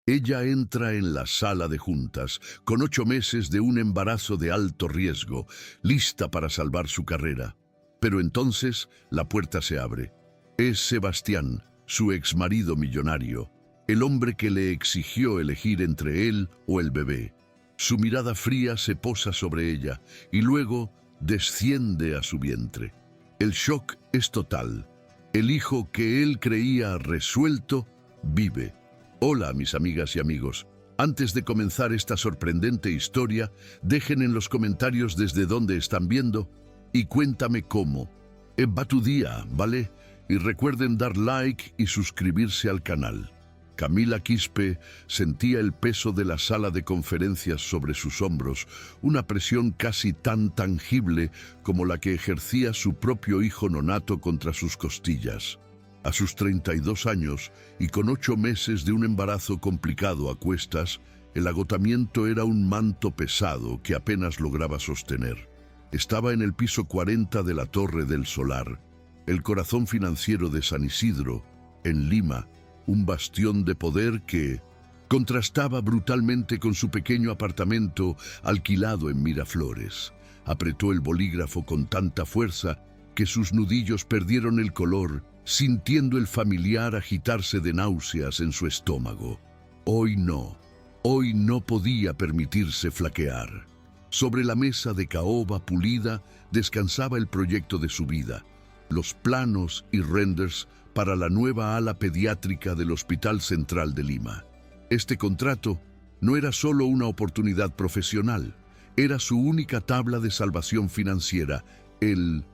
Ella entra en la sala de juntas, con 8 meses de un embarazo de alto riesgo, lista para salvar su carrera. Pero entonces la puerta se abre. Es Sebastián, su exmarido millonario, el hombre que le exigió elegir entre él o el bebé. Su mirada fría se posa sobre ella y luego desciende a su vientre. El shock es total. El hijo que él creía resuelto vive. Hola, mis amigas y amigos. Antes de comenzar esta sorprendente historia, dejen en los comentarios desde dónde están viendo y cuéntame cómo. Va tu día, ¿vale? Y recuerden dar like y suscribirse al canal. Camila Quispe sentía el peso de la sala de conferencias sobre sus hombros, una presión casi tan tangible como la que ejercía su propio hijo nonato contra sus costillas. A sus 32 años y con 8 meses de un embarazo complicado a cuestas, el agotamiento era un manto pesado que apenas lograba sostener. Estaba en el piso 40 de la Torre del Solar, el corazón financiero de San Isidro, en Lima, un bastión de poder que contrastaba brutalmente con su pequeño apartamento alquilado en Miraflores. Apretó el bolígrafo con tanta fuerza que sus nudillos perdieron el color, sintiendo el familiar agitarse de náuseas en su estómago. Hoy no podía permitirse flaquear. Sobre la mesa de caoba pulida descansaba el proyecto de su vida, los planos y renders para la nueva ala pediátrica del Hospital Central de Lima. Este contrato no era solo una oportunidad profesional, era su única tabla de salvación financiera, el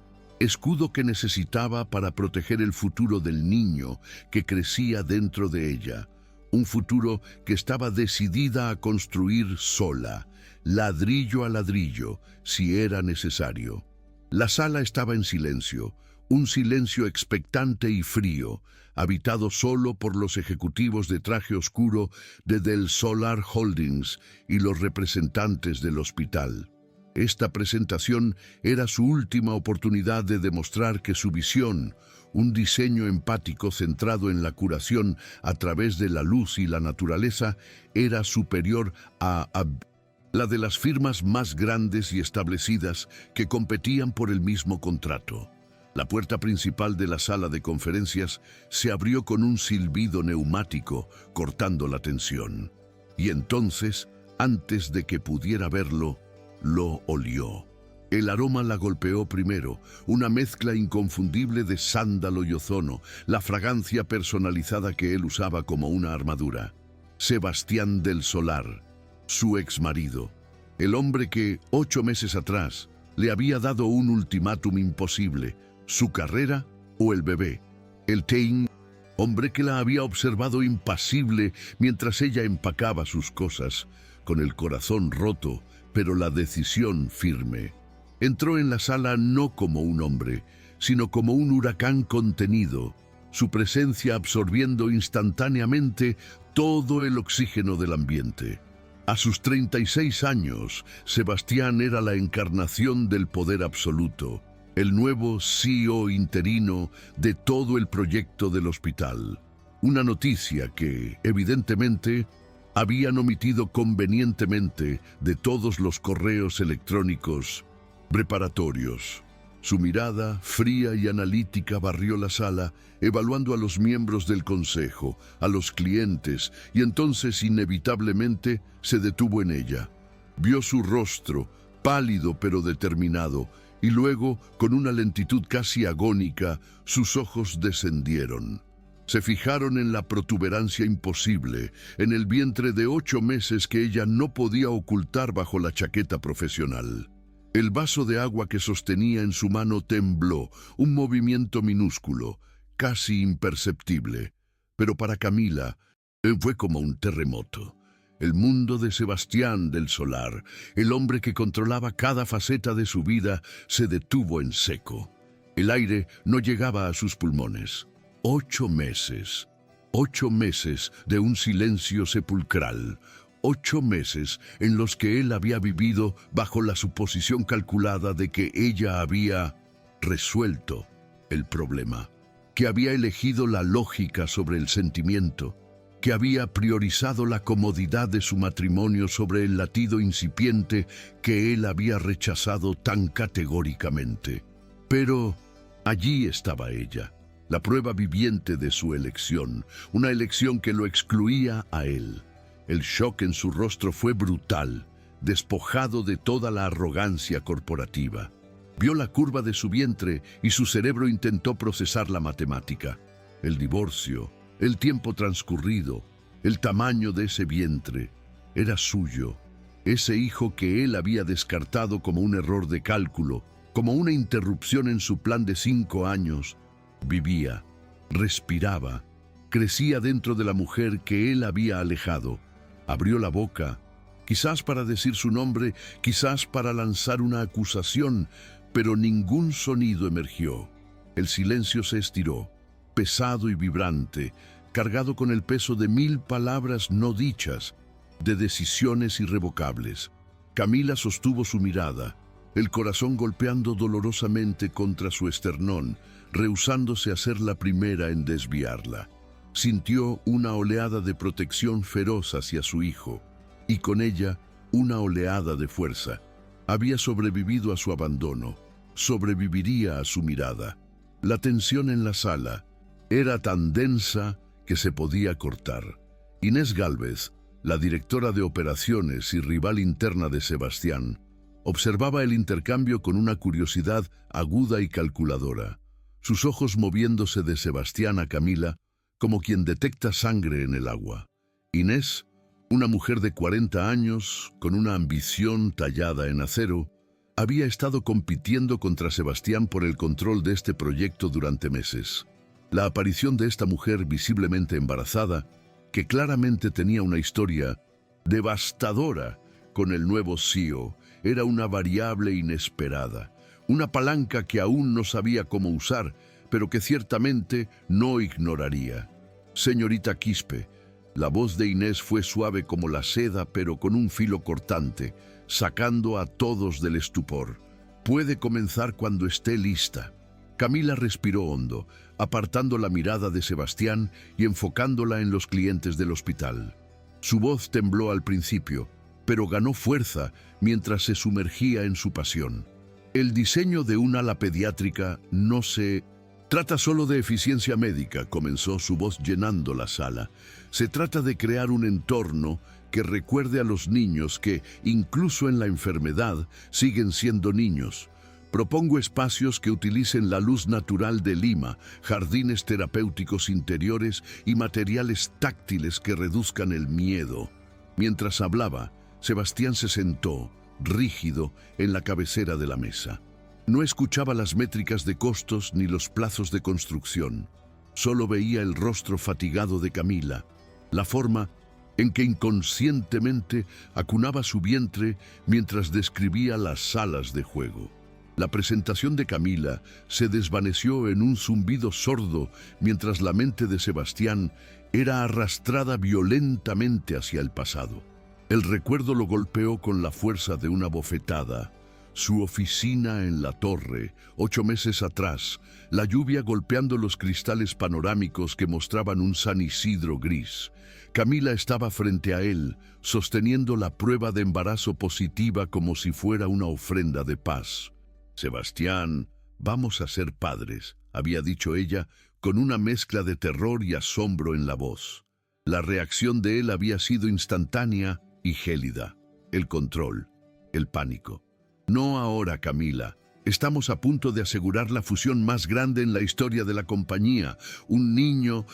escudo que necesitaba para proteger el futuro del niño que crecía dentro de ella, un futuro que estaba decidida a construir sola, ladrillo a ladrillo, si era necesario. La sala estaba en silencio, un silencio expectante y frío, habitado solo por los ejecutivos de traje oscuro de Del Solar Holdings y los representantes del hospital. Esta presentación era su última oportunidad de demostrar que su visión, un diseño empático centrado en la curación a través de la luz y la naturaleza, era superior a la de las firmas más grandes y establecidas que competían por el mismo contrato. La puerta principal de la sala de conferencias se abrió con un silbido neumático, cortando la tensión. Y entonces, antes de que pudiera verlo, lo olió. El aroma la golpeó primero, una mezcla inconfundible de sándalo y ozono, la fragancia personalizada que él usaba como una armadura. Sebastián del Solar, su exmarido, el hombre que, 8 meses atrás, le había dado un ultimátum imposible: su carrera o el bebé. El Tein, hombre que la había observado impasible mientras ella empacaba sus cosas, con el corazón roto, pero la decisión firme. Entró en la sala no como un hombre, sino como un huracán contenido, su presencia absorbiendo instantáneamente todo el oxígeno del ambiente. A sus 36 años, Sebastián era la encarnación del poder absoluto, el nuevo CEO interino de todo el proyecto del hospital. Una noticia que, evidentemente, habían omitido convenientemente de todos los correos electrónicos preparatorios. Su mirada, fría y analítica, barrió la sala, evaluando a los miembros del consejo, a los clientes, y entonces, inevitablemente, se detuvo en ella. Vio su rostro, pálido pero determinado, y luego, con una lentitud casi agónica, sus ojos descendieron. Se fijaron en la protuberancia imposible, en el vientre de 8 meses que ella no podía ocultar bajo la chaqueta profesional. El vaso de agua que sostenía en su mano tembló, un movimiento minúsculo, casi imperceptible. Pero para Camila, fue como un terremoto. El mundo de Sebastián del Solar, el hombre que controlaba cada faceta de su vida, se detuvo en seco. El aire no llegaba a sus pulmones. 8 meses. 8 meses de un silencio sepulcral. 8 meses en los que él había vivido bajo la suposición calculada de que ella había resuelto el problema, que había elegido la lógica sobre el sentimiento, que había priorizado la comodidad de su matrimonio sobre el latido incipiente que él había rechazado tan categóricamente. Pero allí estaba ella, la prueba viviente de su elección, una elección que lo excluía a él. El shock en su rostro fue brutal, despojado de toda la arrogancia corporativa. Vio la curva de su vientre y su cerebro intentó procesar la matemática. El divorcio, el tiempo transcurrido, el tamaño de ese vientre, era suyo. Ese hijo que él había descartado como un error de cálculo, como una interrupción en su plan de 5 años, vivía, respiraba, crecía dentro de la mujer que él había alejado. Abrió la boca, quizás para decir su nombre, quizás para lanzar una acusación, pero ningún sonido emergió. El silencio se estiró, pesado y vibrante, cargado con el peso de 1000 palabras no dichas, de decisiones irrevocables. Camila sostuvo su mirada, el corazón golpeando dolorosamente contra su esternón, rehusándose a ser la primera en desviarla. Sintió una oleada de protección feroz hacia su hijo, y con ella una oleada de fuerza. Había sobrevivido a su abandono, sobreviviría a su mirada. La tensión en la sala era tan densa que se podía cortar. Inés Gálvez, la directora de operaciones y rival interna de Sebastián, observaba el intercambio con una curiosidad aguda y calculadora, sus ojos moviéndose de Sebastián a Camila como quien detecta sangre en el agua. Inés, una mujer de 40 años, con una ambición tallada en acero, había estado compitiendo contra Sebastián por el control de este proyecto durante meses. La aparición de esta mujer visiblemente embarazada, que claramente tenía una historia devastadora con el nuevo CEO, era una variable inesperada, una palanca que aún no sabía cómo usar, pero que ciertamente no ignoraría. Señorita Quispe, la voz de Inés fue suave como la seda, pero con un filo cortante, sacando a todos del estupor. Puede comenzar cuando esté lista. Camila respiró hondo, apartando la mirada de Sebastián y enfocándola en los clientes del hospital. Su voz tembló al principio, pero ganó fuerza mientras se sumergía en su pasión. El diseño de un ala pediátrica no se trata solo de eficiencia médica, comenzó su voz llenando la sala. Se trata de crear un entorno que recuerde a los niños que, incluso en la enfermedad, siguen siendo niños. Propongo espacios que utilicen la luz natural de Lima, jardines terapéuticos interiores y materiales táctiles que reduzcan el miedo. Mientras hablaba, Sebastián se sentó, rígido, en la cabecera de la mesa. No escuchaba las métricas de costos ni los plazos de construcción. Solo veía el rostro fatigado de Camila, la forma en que inconscientemente acunaba su vientre mientras describía las salas de juego. La presentación de Camila se desvaneció en un zumbido sordo mientras la mente de Sebastián era arrastrada violentamente hacia el pasado. El recuerdo lo golpeó con la fuerza de una bofetada. Su oficina en la torre, 8 meses atrás, la lluvia golpeando los cristales panorámicos que mostraban un San Isidro gris. Camila estaba frente a él, sosteniendo la prueba de embarazo positiva como si fuera una ofrenda de paz. Sebastián, vamos a ser padres, había dicho ella, con una mezcla de terror y asombro en la voz. La reacción de él había sido instantánea y gélida. El control, el pánico. No ahora, Camila. Estamos a punto de asegurar la fusión más grande en la historia de la compañía. Un niño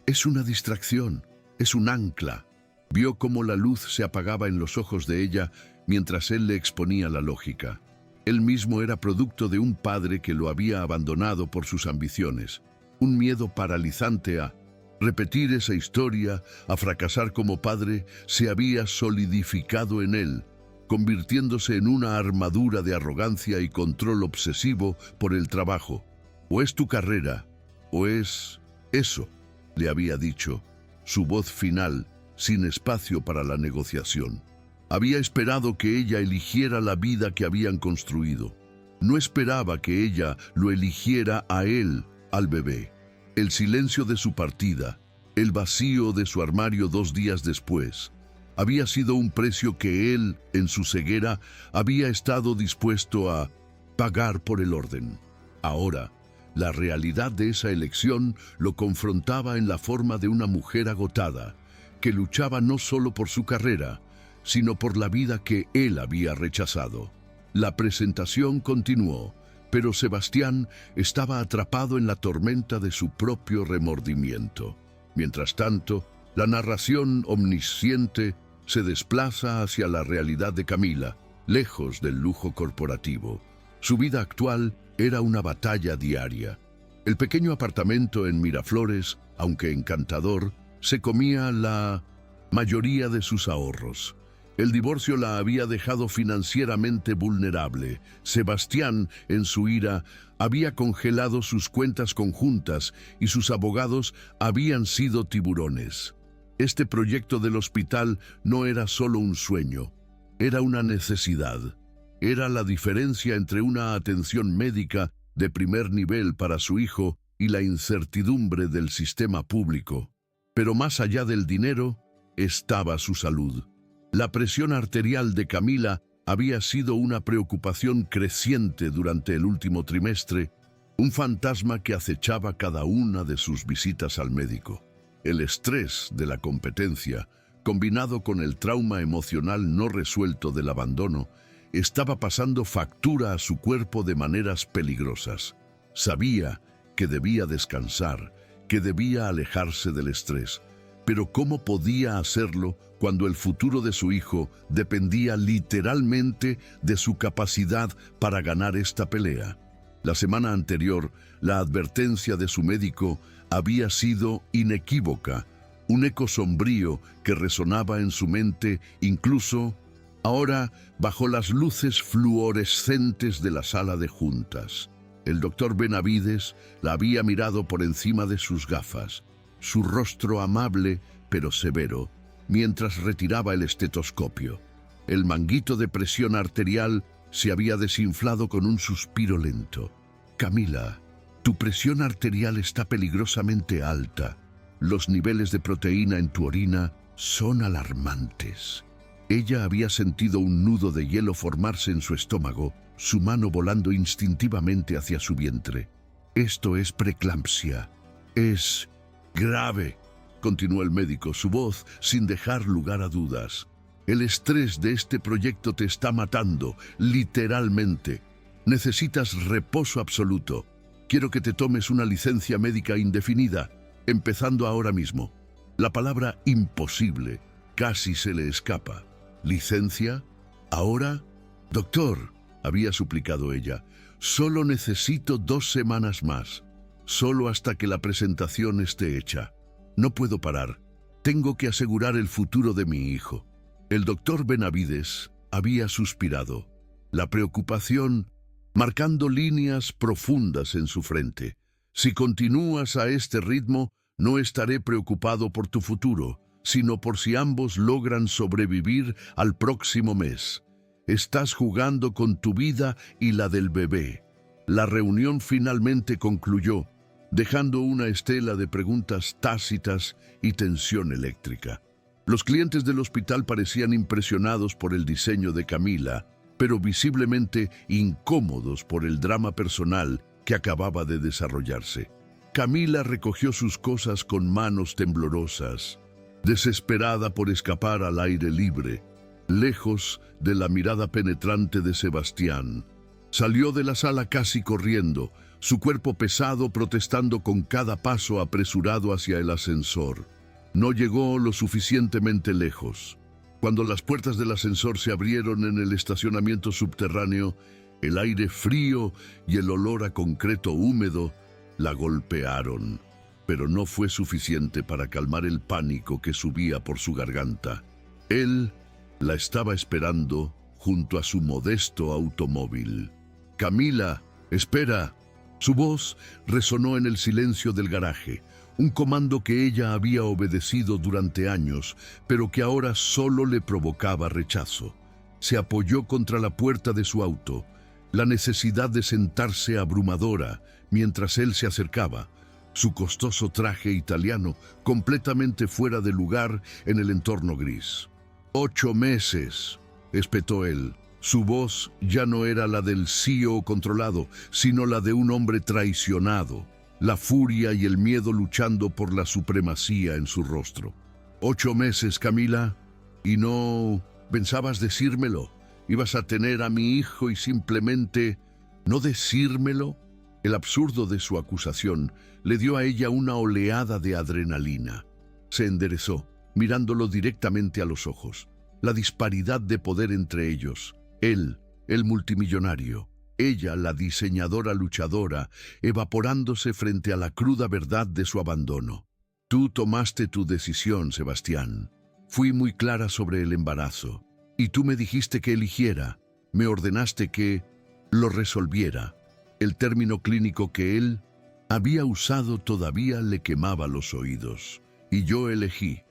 es una distracción, es un ancla. Vio cómo la luz se apagaba en los ojos de ella mientras él le exponía la lógica. Él mismo era producto de un padre que lo había abandonado por sus ambiciones. Un miedo paralizante a repetir esa historia, a fracasar como padre, se había solidificado en él, convirtiéndose en una armadura de arrogancia y control obsesivo por el trabajo. O es tu carrera, o es eso, le había dicho, su voz final, sin espacio para la negociación. Había esperado que ella eligiera la vida que habían construido. No esperaba que ella lo eligiera a él, al bebé. El silencio de su partida, El vacío de su armario 2 días después había sido un precio que él, en su ceguera, había estado dispuesto a pagar por el orden. Ahora, la realidad de esa elección lo confrontaba en la forma de una mujer agotada, que luchaba no solo por su carrera, sino por la vida que él había rechazado. La presentación continuó, pero Sebastián estaba atrapado en la tormenta de su propio remordimiento. Mientras tanto, la narración omnisciente se desplaza hacia la realidad de Camila, lejos del lujo corporativo. Su vida actual era una batalla diaria. El pequeño apartamento en Miraflores, aunque encantador, se comía la mayoría de sus ahorros. El divorcio la había dejado financieramente vulnerable. Sebastián, en su ira, había congelado sus cuentas conjuntas y sus abogados habían sido tiburones. Este proyecto del hospital no era solo un sueño, era una necesidad. Era la diferencia entre una atención médica de primer nivel para su hijo y la incertidumbre del sistema público. Pero más allá del dinero, estaba su salud. La presión arterial de Camila había sido una preocupación creciente durante el último trimestre, un fantasma que acechaba cada una de sus visitas al médico. El estrés de la competencia, combinado con el trauma emocional no resuelto del abandono, estaba pasando factura a su cuerpo de maneras peligrosas. Sabía que debía descansar, que debía alejarse del estrés, pero ¿cómo podía hacerlo cuando el futuro de su hijo dependía literalmente de su capacidad para ganar esta pelea? La semana anterior, la advertencia de su médico había sido inequívoca, un eco sombrío que resonaba en su mente incluso ahora bajo las luces fluorescentes de la sala de juntas. El doctor Benavides la había mirado por encima de sus gafas, su rostro amable pero severo, mientras retiraba el estetoscopio. El manguito de presión arterial se había desinflado con un suspiro lento. Camila, tu presión arterial está peligrosamente alta. Los niveles de proteína en tu orina son alarmantes. Ella había sentido un nudo de hielo formarse en su estómago, su mano volando instintivamente hacia su vientre. Esto es preeclampsia. Es grave, continuó el médico, su voz sin dejar lugar a dudas. El estrés de este proyecto te está matando, literalmente. Necesitas reposo absoluto. Quiero que te tomes una licencia médica indefinida, empezando ahora mismo. La palabra imposible casi se le escapa. ¿Licencia? ¿Ahora? Doctor, había suplicado ella, solo necesito 2 semanas más. Solo hasta que la presentación esté hecha. No puedo parar. Tengo que asegurar el futuro de mi hijo. El doctor Benavides había suspirado, la preocupación marcando líneas profundas en su frente. Si continúas a este ritmo, no estaré preocupado por tu futuro, sino por si ambos logran sobrevivir al próximo mes. Estás jugando con tu vida y la del bebé. La reunión finalmente concluyó, dejando una estela de preguntas tácitas y tensión eléctrica. Los clientes del hospital parecían impresionados por el diseño de Camila, pero visiblemente incómodos por el drama personal que acababa de desarrollarse. Camila recogió sus cosas con manos temblorosas, desesperada por escapar al aire libre, lejos de la mirada penetrante de Sebastián. Salió de la sala casi corriendo, su cuerpo pesado protestando con cada paso apresurado hacia el ascensor. No llegó lo suficientemente lejos. Cuando las puertas del ascensor se abrieron en el estacionamiento subterráneo, el aire frío y el olor a concreto húmedo la golpearon, pero no fue suficiente para calmar el pánico que subía por su garganta. Él la estaba esperando junto a su modesto automóvil. «Camila, espera». Su voz resonó en el silencio del garaje, un comando que ella había obedecido durante años, pero que ahora solo le provocaba rechazo. Se apoyó contra la puerta de su auto, la necesidad de sentarse abrumadora mientras él se acercaba. su costoso traje italiano completamente fuera de lugar en el entorno gris. 8 meses, espetó él. Su voz ya no era la del CEO controlado, sino la de un hombre traicionado, la furia y el miedo luchando por la supremacía en su rostro. 8 meses, Camila, y no pensabas decírmelo. Ibas a tener a mi hijo y simplemente no decírmelo. El absurdo de su acusación le dio a ella una oleada de adrenalina. Se enderezó, mirándolo directamente a los ojos. La disparidad de poder entre ellos. Él, el multimillonario. Ella, la diseñadora luchadora, evaporándose frente a la cruda verdad de su abandono. Tú tomaste tu decisión, Sebastián. Fui muy clara sobre el embarazo. Y tú me dijiste que eligiera. Me ordenaste que lo resolviera. El término clínico que él había usado todavía le quemaba los oídos. Y yo elegí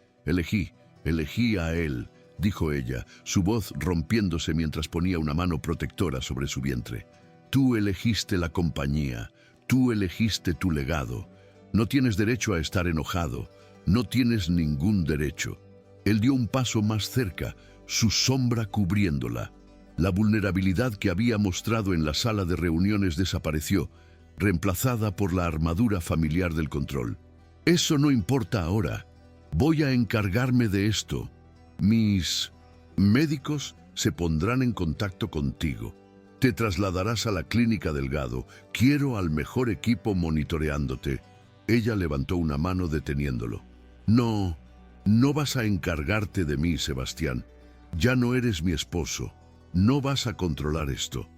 a él, dijo ella, su voz rompiéndose mientras ponía una mano protectora sobre su vientre. Tú elegiste la compañía, tú elegiste tu legado. No tienes derecho a estar enojado, no tienes ningún derecho. Él dio un paso más cerca, su sombra cubriéndola. La vulnerabilidad que había mostrado en la sala de reuniones desapareció, reemplazada por la armadura familiar del control. Eso no importa ahora. Voy a encargarme de esto. Mis médicos se pondrán en contacto contigo. Te trasladarás a la clínica Delgado. Quiero al mejor equipo monitoreándote. Ella levantó una mano deteniéndolo. No vas a encargarte de mí, Sebastián. Ya no eres mi esposo. No vas a controlar esto.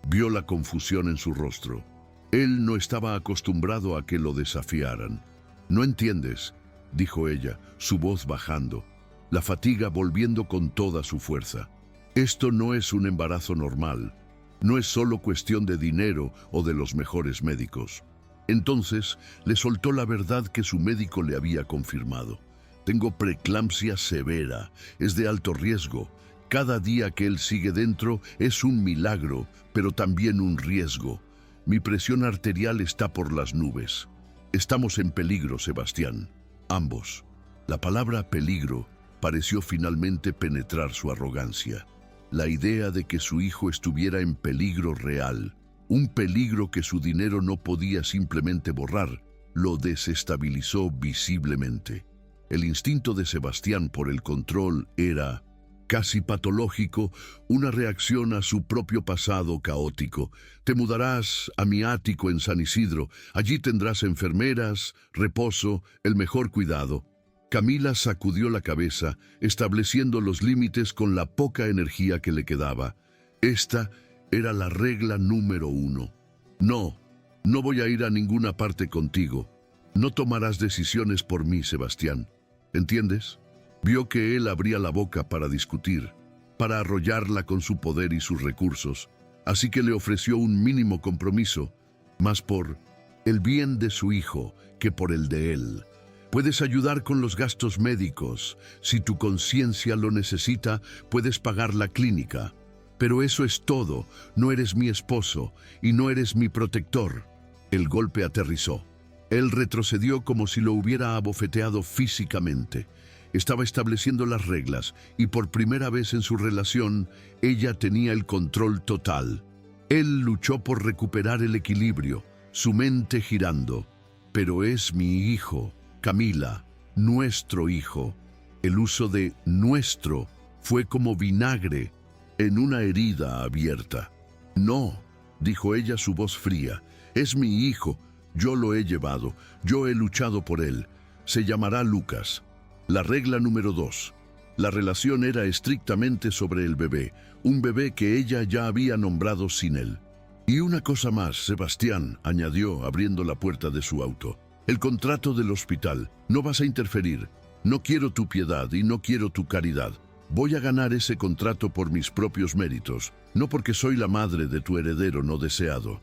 Vio la confusión en su rostro. Él no estaba acostumbrado a que lo desafiaran. No entiendes, dijo ella, su voz bajando, la fatiga volviendo con toda su fuerza. Esto no es un embarazo normal. No es solo cuestión de dinero o de los mejores médicos. Entonces le soltó la verdad que su médico le había confirmado. Tengo preeclampsia severa, es de alto riesgo. Cada día que él sigue dentro es un milagro, pero también un riesgo. Mi presión arterial está por las nubes. Estamos en peligro, Sebastián. Ambos. La palabra peligro pareció finalmente penetrar su arrogancia. La idea de que su hijo estuviera en peligro real, un peligro que su dinero no podía simplemente borrar, lo desestabilizó visiblemente. El instinto de Sebastián por el control era casi patológico, una reacción a su propio pasado caótico. Te mudarás a mi ático en San Isidro. Allí tendrás enfermeras, reposo, el mejor cuidado. Camila sacudió la cabeza, estableciendo los límites con la poca energía que le quedaba. Esta era la regla número 1. No voy a ir a ninguna parte contigo. No tomarás decisiones por mí, Sebastián. ¿Entiendes? Vio que él abría la boca para discutir, para arrollarla con su poder y sus recursos, así que le ofreció un mínimo compromiso, más por el bien de su hijo que por el de él. Puedes ayudar con los gastos médicos. Si tu conciencia lo necesita, puedes pagar la clínica. Pero eso es todo. No eres mi esposo y no eres mi protector. El golpe aterrizó. Él retrocedió como si lo hubiera abofeteado físicamente. Estaba estableciendo las reglas y por primera vez en su relación, ella tenía el control total. Él luchó por recuperar el equilibrio, su mente girando. Pero es mi hijo, Camila, nuestro hijo. El uso de nuestro fue como vinagre en una herida abierta. No, dijo ella, su voz fría. Es mi hijo. Yo lo he llevado. Yo he luchado por él. Se llamará Lucas. La regla número 2. La relación era estrictamente sobre el bebé, un bebé que ella ya había nombrado sin él. Y una cosa más, Sebastián, añadió, abriendo la puerta de su auto. El contrato del hospital. No vas a interferir. No quiero tu piedad y no quiero tu caridad. Voy a ganar ese contrato por mis propios méritos, no porque soy la madre de tu heredero no deseado.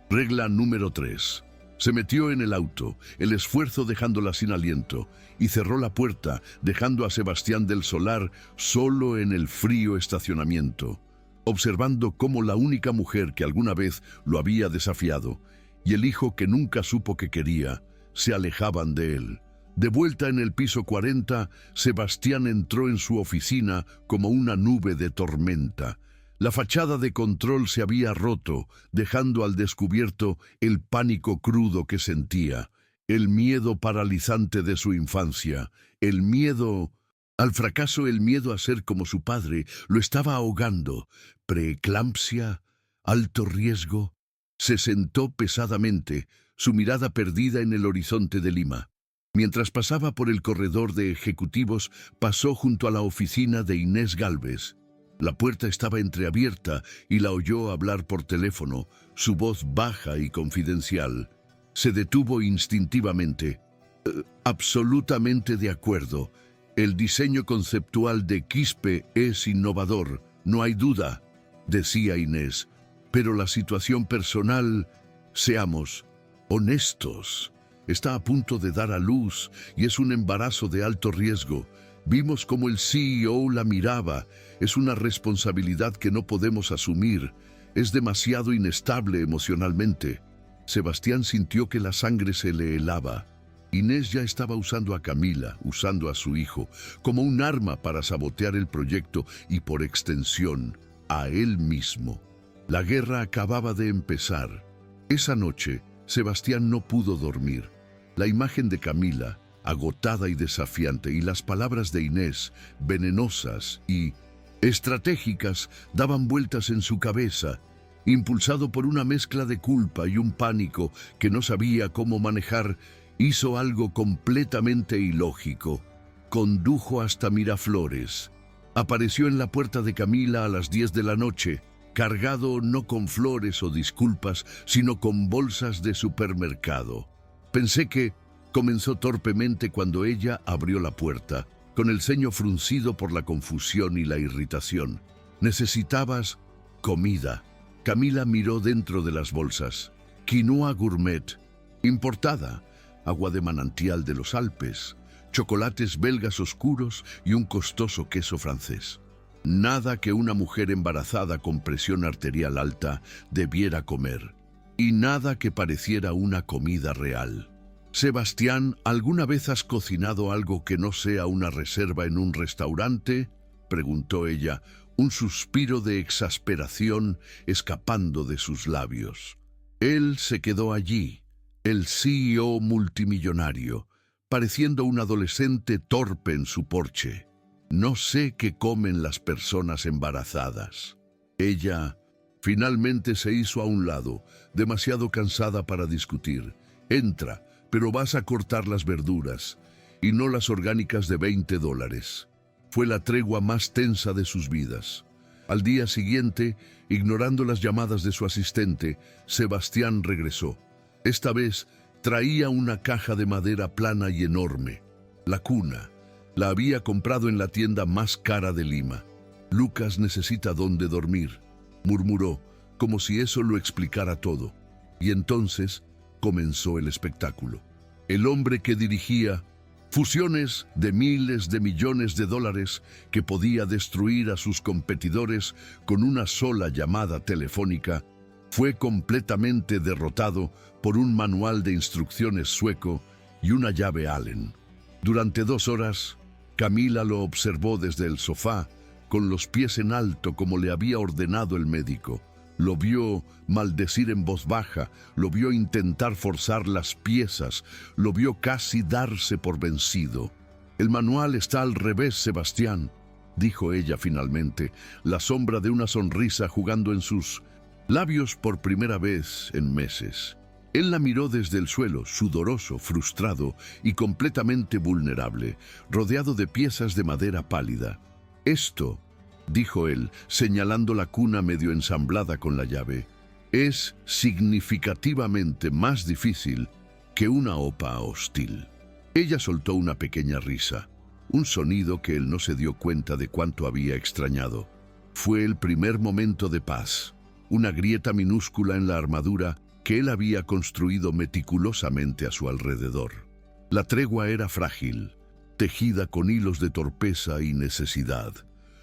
Regla número 3. Se metió en el auto, el esfuerzo dejándola sin aliento, y cerró la puerta, dejando a Sebastián del Solar solo en el frío estacionamiento, observando cómo la única mujer que alguna vez lo había desafiado y el hijo que nunca supo que quería, se alejaban de él. De vuelta en el piso 40, Sebastián entró en su oficina como una nube de tormenta. La fachada de control se había roto, dejando al descubierto el pánico crudo que sentía, el miedo paralizante de su infancia, el miedo al fracaso, el miedo a ser como su padre, lo estaba ahogando. Preeclampsia, alto riesgo. Se sentó pesadamente, su mirada perdida en el horizonte de Lima. Mientras pasaba por el corredor de ejecutivos, pasó junto a la oficina de Inés Gálvez. La puerta estaba entreabierta y la oyó hablar por teléfono, su voz baja y confidencial. Se detuvo instintivamente. Absolutamente de acuerdo. El diseño conceptual de Quispe es innovador, no hay duda, decía Inés. Pero la situación personal, seamos honestos. Está a punto de dar a luz y es un embarazo de alto riesgo. Vimos cómo el CEO la miraba. Es una responsabilidad que no podemos asumir. Es demasiado inestable emocionalmente. Sebastián sintió que la sangre se le helaba. Inés ya estaba usando a Camila, usando a su hijo, como un arma para sabotear el proyecto y, por extensión, a él mismo. La guerra acababa de empezar. Esa noche, Sebastián no pudo dormir. La imagen de Camila, agotada y desafiante, y las palabras de Inés, venenosas y estratégicas, daban vueltas en su cabeza. Impulsado por una mezcla de culpa y un pánico que no sabía cómo manejar, hizo algo completamente ilógico. Condujo hasta Miraflores. Apareció en la puerta de Camila a las 10 de la noche, cargado no con flores o disculpas, sino con bolsas de supermercado. Pensé que comenzó torpemente cuando ella abrió la puerta, con el ceño fruncido por la confusión y la irritación. Necesitabas comida. Camila miró dentro de las bolsas. Quinoa gourmet, importada, agua de manantial de los Alpes, chocolates belgas oscuros y un costoso queso francés. Nada que una mujer embarazada con presión arterial alta debiera comer, y nada que pareciera una comida real. Sebastián, ¿alguna vez has cocinado algo que no sea una reserva en un restaurante?, preguntó ella, un suspiro de exasperación escapando de sus labios. Él se quedó allí, el CEO multimillonario, pareciendo un adolescente torpe en su porche. No sé qué comen las personas embarazadas. Ella finalmente se hizo a un lado, demasiado cansada para discutir. Entra, pero vas a cortar las verduras, y no las orgánicas de $20. Fue la tregua más tensa de sus vidas. Al día siguiente, ignorando las llamadas de su asistente, Sebastián regresó. Esta vez traía una caja de madera plana y enorme. La cuna. La había comprado en la tienda más cara de Lima. Lucas necesita dónde dormir, murmuró, como si eso lo explicara todo. Y entonces comenzó el espectáculo. El hombre que dirigía fusiones de miles de millones de dólares que podía destruir a sus competidores con una sola llamada telefónica, fue completamente derrotado por un manual de instrucciones sueco y una llave Allen. Durante 2 horas, Camila lo observó desde el sofá, con los pies en alto como le había ordenado el médico. Lo vio maldecir en voz baja, lo vio intentar forzar las piezas, lo vio casi darse por vencido. «El manual está al revés, Sebastián», dijo ella finalmente, la sombra de una sonrisa jugando en sus labios por primera vez en meses. Él la miró desde el suelo, sudoroso, frustrado y completamente vulnerable, rodeado de piezas de madera pálida. «Esto», dijo él, señalando la cuna medio ensamblada con la llave, «es significativamente más difícil que una OPA hostil». Ella soltó una pequeña risa, un sonido que él no se dio cuenta de cuánto había extrañado. Fue el primer momento de paz, una grieta minúscula en la armadura que él había construido meticulosamente a su alrededor. La tregua era frágil, tejida con hilos de torpeza y necesidad.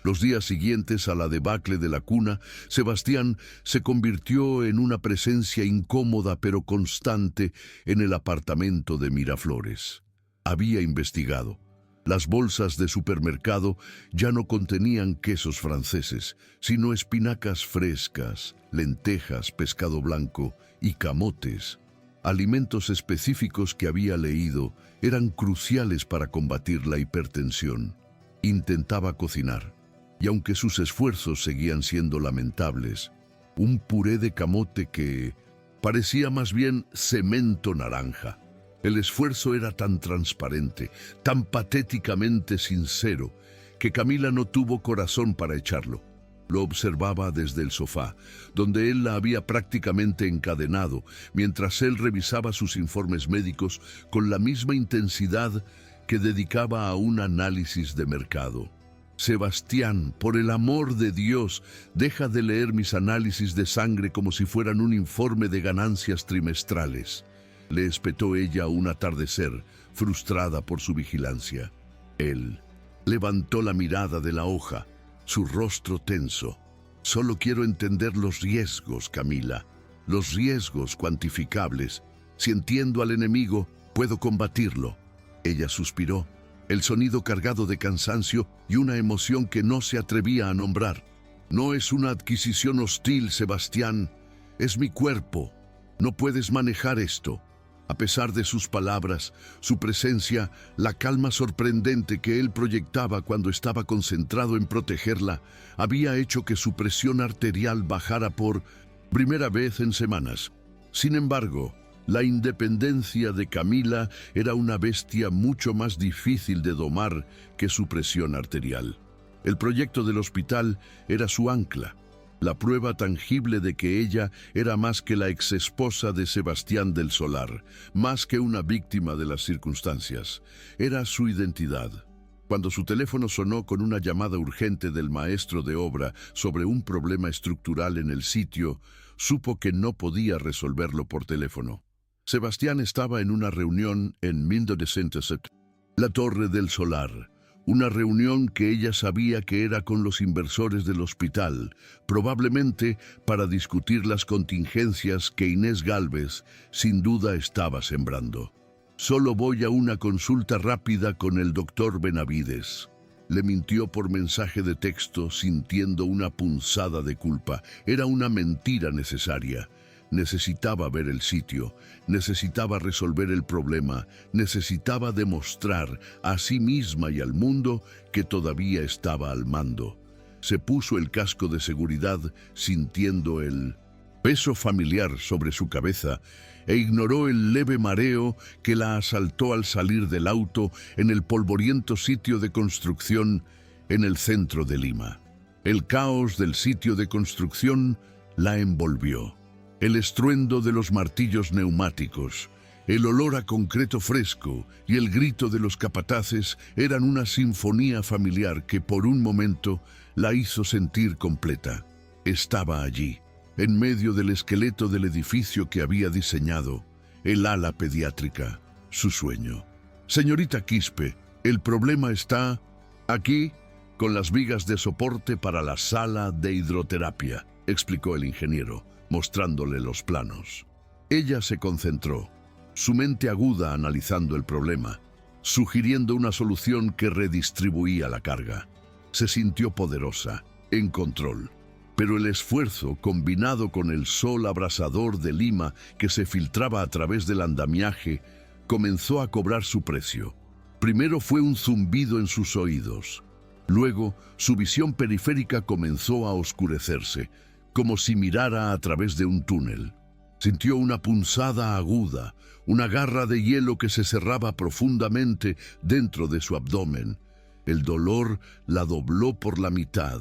Los días siguientes a la debacle de la cuna, Sebastián se convirtió en una presencia incómoda pero constante en el apartamento de Miraflores. Había investigado. Las bolsas de supermercado ya no contenían quesos franceses, sino espinacas frescas, lentejas, pescado blanco y camotes. Alimentos específicos que había leído eran cruciales para combatir la hipertensión. Intentaba cocinar, y aunque sus esfuerzos seguían siendo lamentables, un puré de camote que parecía más bien cemento naranja. El esfuerzo era tan transparente, tan patéticamente sincero, que Camila no tuvo corazón para echarlo. Lo observaba desde el sofá, donde él la había prácticamente encadenado, mientras él revisaba sus informes médicos con la misma intensidad que dedicaba a un análisis de mercado. Sebastián, por el amor de Dios, deja de leer mis análisis de sangre como si fueran un informe de ganancias trimestrales. Le espetó ella un atardecer, frustrada por su vigilancia. Él levantó la mirada de la hoja, su rostro tenso. Solo quiero entender los riesgos, Camila, los riesgos cuantificables. Si entiendo al enemigo, puedo combatirlo. Ella suspiró, el sonido cargado de cansancio y una emoción que no se atrevía a nombrar. No es una adquisición hostil, Sebastián, es mi cuerpo. No puedes manejar esto. A pesar de sus palabras, su presencia, la calma sorprendente que él proyectaba cuando estaba concentrado en protegerla, había hecho que su presión arterial bajara por primera vez en semanas. Sin embargo, la independencia de Camila era una bestia mucho más difícil de domar que su presión arterial. El proyecto del hospital era su ancla, la prueba tangible de que ella era más que la exesposa de Sebastián del Solar, más que una víctima de las circunstancias. Era su identidad. Cuando su teléfono sonó con una llamada urgente del maestro de obra sobre un problema estructural en el sitio, supo que no podía resolverlo por teléfono. Sebastián estaba en una reunión en Mindo de Centeset, la Torre del Solar. Una reunión que ella sabía que era con los inversores del hospital, probablemente para discutir las contingencias que Inés Gálvez sin duda estaba sembrando. Solo voy a una consulta rápida con el doctor Benavides. Le mintió por mensaje de texto sintiendo una punzada de culpa. Era una mentira necesaria. Necesitaba ver el sitio, necesitaba resolver el problema, necesitaba demostrar a sí misma y al mundo que todavía estaba al mando. Se puso el casco de seguridad sintiendo el peso familiar sobre su cabeza e ignoró el leve mareo que la asaltó al salir del auto en el polvoriento sitio de construcción en el centro de Lima. El caos del sitio de construcción la envolvió. El estruendo de los martillos neumáticos, el olor a concreto fresco y el grito de los capataces eran una sinfonía familiar que por un momento la hizo sentir completa. Estaba allí, en medio del esqueleto del edificio que había diseñado, el ala pediátrica, su sueño. Señorita Quispe, el problema está aquí con las vigas de soporte para la sala de hidroterapia, explicó el ingeniero, mostrándole los planos. Ella se concentró, su mente aguda analizando el problema, sugiriendo una solución que redistribuía la carga. Se sintió poderosa, en control, pero el esfuerzo, combinado con el sol abrasador de Lima que se filtraba a través del andamiaje, comenzó a cobrar su precio. Primero fue un zumbido en sus oídos. Luego, su visión periférica comenzó a oscurecerse, como si mirara a través de un túnel. Sintió una punzada aguda, una garra de hielo que se cerraba profundamente dentro de su abdomen. El dolor la dobló por la mitad.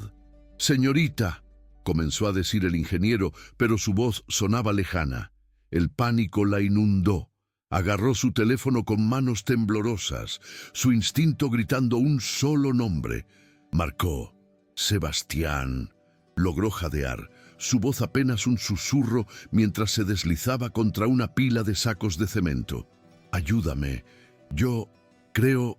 «Señorita», comenzó a decir el ingeniero, pero su voz sonaba lejana. El pánico la inundó. Agarró su teléfono con manos temblorosas, su instinto gritando un solo nombre. Marcó. «Sebastián». Logró jadear, su voz apenas un susurro mientras se deslizaba contra una pila de sacos de cemento. «Ayúdame. Yo creo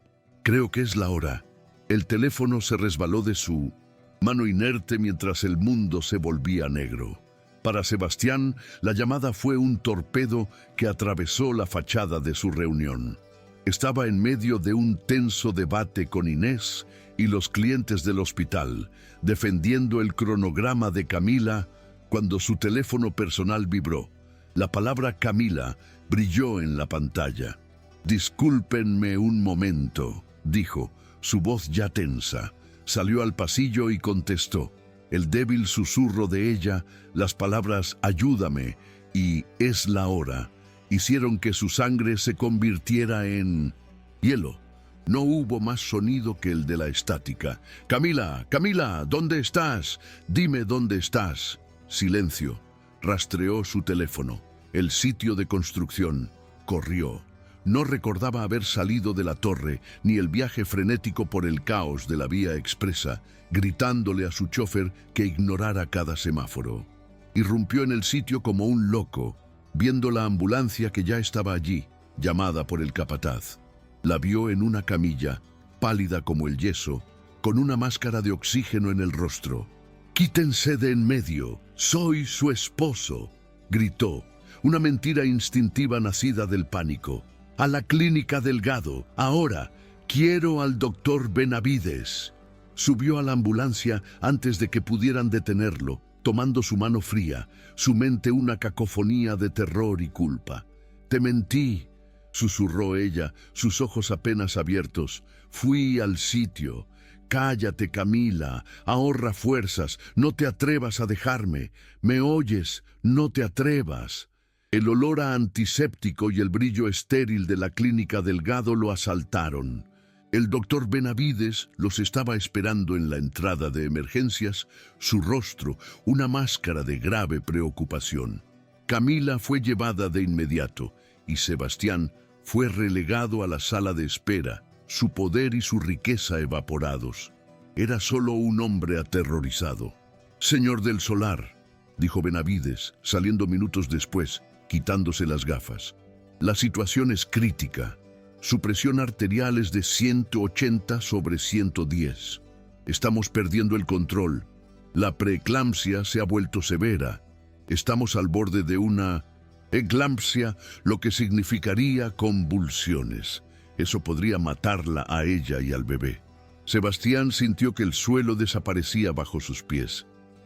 que es la hora». El teléfono se resbaló de su mano inerte mientras el mundo se volvía negro. Para Sebastián, la llamada fue un torpedo que atravesó la fachada de su reunión. Estaba en medio de un tenso debate con Inés y los clientes del hospital, defendiendo el cronograma de Camila, cuando su teléfono personal vibró. La palabra Camila brilló en la pantalla. «Discúlpenme un momento», dijo, su voz ya tensa. Salió al pasillo y contestó. El débil susurro de ella, las palabras «ayúdame» y «es la hora», hicieron que su sangre se convirtiera en hielo. No hubo más sonido que el de la estática. «Camila, Camila, ¿dónde estás? Dime dónde estás». Silencio. Rastreó su teléfono. El sitio de construcción. Corrió. No recordaba haber salido de la torre, ni el viaje frenético por el caos de la vía expresa, gritándole a su chofer que ignorara cada semáforo. Irrumpió en el sitio como un loco, viendo la ambulancia que ya estaba allí, llamada por el capataz. La vio en una camilla, pálida como el yeso, con una máscara de oxígeno en el rostro. «Quítense de en medio, soy su esposo», gritó, una mentira instintiva nacida del pánico. «A la clínica Delgado, ahora, quiero al doctor Benavides». Subió a la ambulancia antes de que pudieran detenerlo, tomando su mano fría, su mente una cacofonía de terror y culpa. «Te mentí», susurró ella, sus ojos apenas abiertos. «Fui al sitio. Cállate, Camila, ahorra fuerzas, no te atrevas a dejarme. ¿Me oyes? No te atrevas». El olor a antiséptico y el brillo estéril de la clínica Delgado lo asaltaron. El doctor Benavides los estaba esperando en la entrada de emergencias, su rostro una máscara de grave preocupación. Camila fue llevada de inmediato y Sebastián fue relegado a la sala de espera, su poder y su riqueza evaporados. Era solo un hombre aterrorizado. «Señor del Solar», dijo Benavides, saliendo minutos después, quitándose las gafas. «La situación es crítica. Su presión arterial es de 180/110. Estamos perdiendo el control. La preeclampsia se ha vuelto severa. Estamos al borde de una eclampsia, lo que significaría convulsiones. Eso podría matarla a ella y al bebé». Sebastián sintió que el suelo desaparecía bajo sus pies.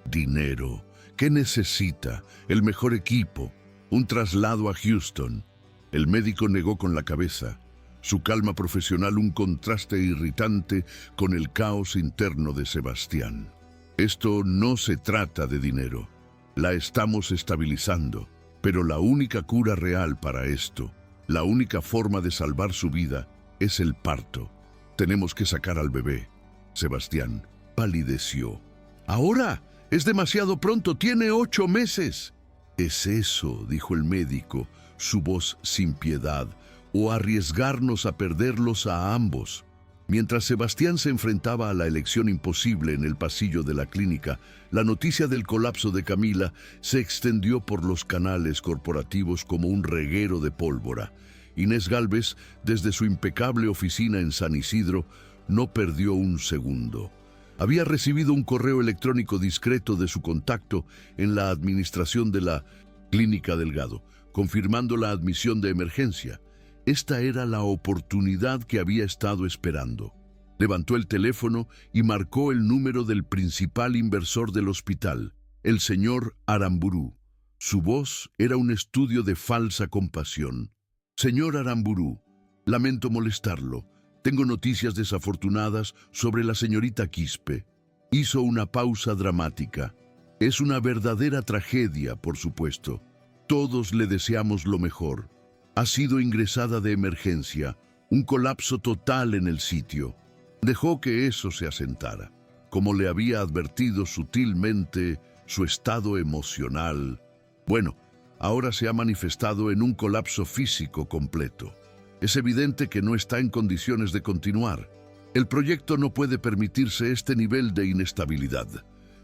«Dinero. ¿Qué necesita? El mejor equipo. Un traslado a Houston». El médico negó con la cabeza. Su calma profesional un contraste irritante con el caos interno de Sebastián. «Esto no se trata de dinero. La estamos estabilizando. Pero la única cura real para esto, la única forma de salvar su vida, es el parto. Tenemos que sacar al bebé». Sebastián palideció. «¿Ahora? Es demasiado pronto. Tiene 8 meses». «Es eso», dijo el médico, su voz sin piedad, «o arriesgarnos a perderlos a ambos». Mientras Sebastián se enfrentaba a la elección imposible en el pasillo de la clínica, la noticia del colapso de Camila se extendió por los canales corporativos como un reguero de pólvora. Inés Gálvez, desde su impecable oficina en San Isidro, no perdió un segundo. Había recibido un correo electrónico discreto de su contacto en la administración de la Clínica Delgado, confirmando la admisión de emergencia. Esta era la oportunidad que había estado esperando. Levantó el teléfono y marcó el número del principal inversor del hospital, el señor Aramburu. Su voz era un estudio de falsa compasión. «Señor Aramburu, lamento molestarlo. Tengo noticias desafortunadas sobre la señorita Quispe». Hizo una pausa dramática. «Es una verdadera tragedia, por supuesto. Todos le deseamos lo mejor. Ha sido ingresada de emergencia, un colapso total en el sitio». Dejó que eso se asentara. Como le había advertido sutilmente, su estado emocional. Bueno, ahora se ha manifestado en un colapso físico completo. Es evidente que no está en condiciones de continuar. El proyecto no puede permitirse este nivel de inestabilidad.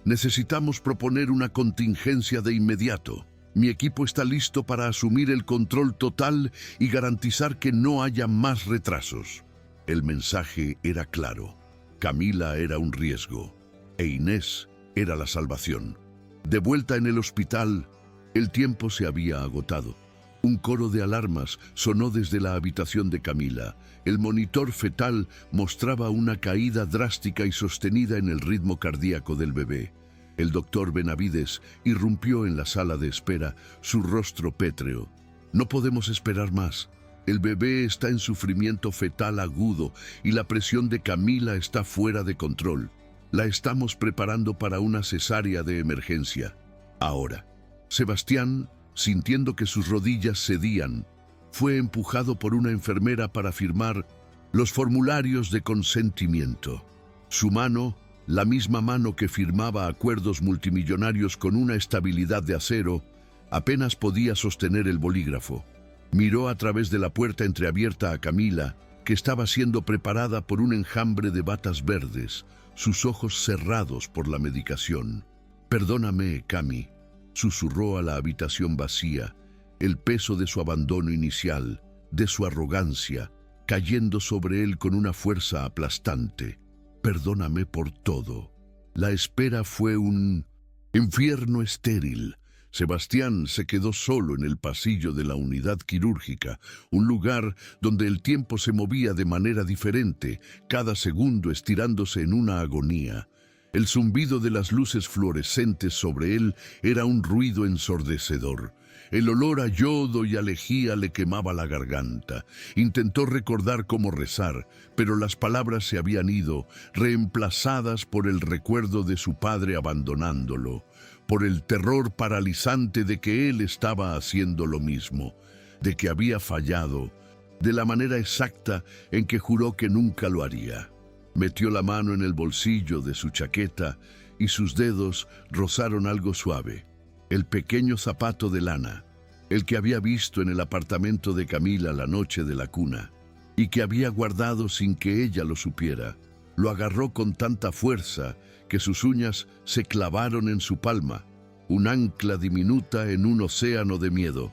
Necesitamos proponer una contingencia de inmediato. Mi equipo está listo para asumir el control total y garantizar que no haya más retrasos». El mensaje era claro. Camila era un riesgo. e Inés era la salvación. De vuelta en el hospital, el tiempo se había agotado. Un coro de alarmas sonó desde la habitación de Camila. El monitor fetal mostraba una caída drástica y sostenida en el ritmo cardíaco del bebé. El doctor Benavides irrumpió en la sala de espera, su rostro pétreo. No podemos esperar más. El bebé está en sufrimiento fetal agudo y la presión de Camila está fuera de control. La estamos preparando para una cesárea de emergencia. Ahora, Sebastián, sintiendo que sus rodillas cedían, fue empujado por una enfermera para firmar los formularios de consentimiento. Su mano, la misma mano que firmaba acuerdos multimillonarios con una estabilidad de acero, apenas podía sostener el bolígrafo. Miró a través de la puerta entreabierta a Camila, que estaba siendo preparada por un enjambre de batas verdes, sus ojos cerrados por la medicación. «Perdóname, Cami», susurró a la habitación vacía, el peso de su abandono inicial, de su arrogancia, cayendo sobre él con una fuerza aplastante. «Perdóname por todo». La espera fue un infierno estéril. Sebastián se quedó solo en el pasillo de la unidad quirúrgica, un lugar donde el tiempo se movía de manera diferente, cada segundo estirándose en una agonía. El zumbido de las luces fluorescentes sobre él era un ruido ensordecedor. El olor a yodo y a lejía le quemaba la garganta. Intentó recordar cómo rezar, pero las palabras se habían ido, reemplazadas por el recuerdo de su padre abandonándolo, por el terror paralizante de que él estaba haciendo lo mismo, de que había fallado, de la manera exacta en que juró que nunca lo haría. Metió la mano en el bolsillo de su chaqueta y sus dedos rozaron algo suave. El pequeño zapato de lana, el que había visto en el apartamento de Camila la noche de la cuna, y que había guardado sin que ella lo supiera. Lo agarró con tanta fuerza que sus uñas se clavaron en su palma, un ancla diminuta en un océano de miedo.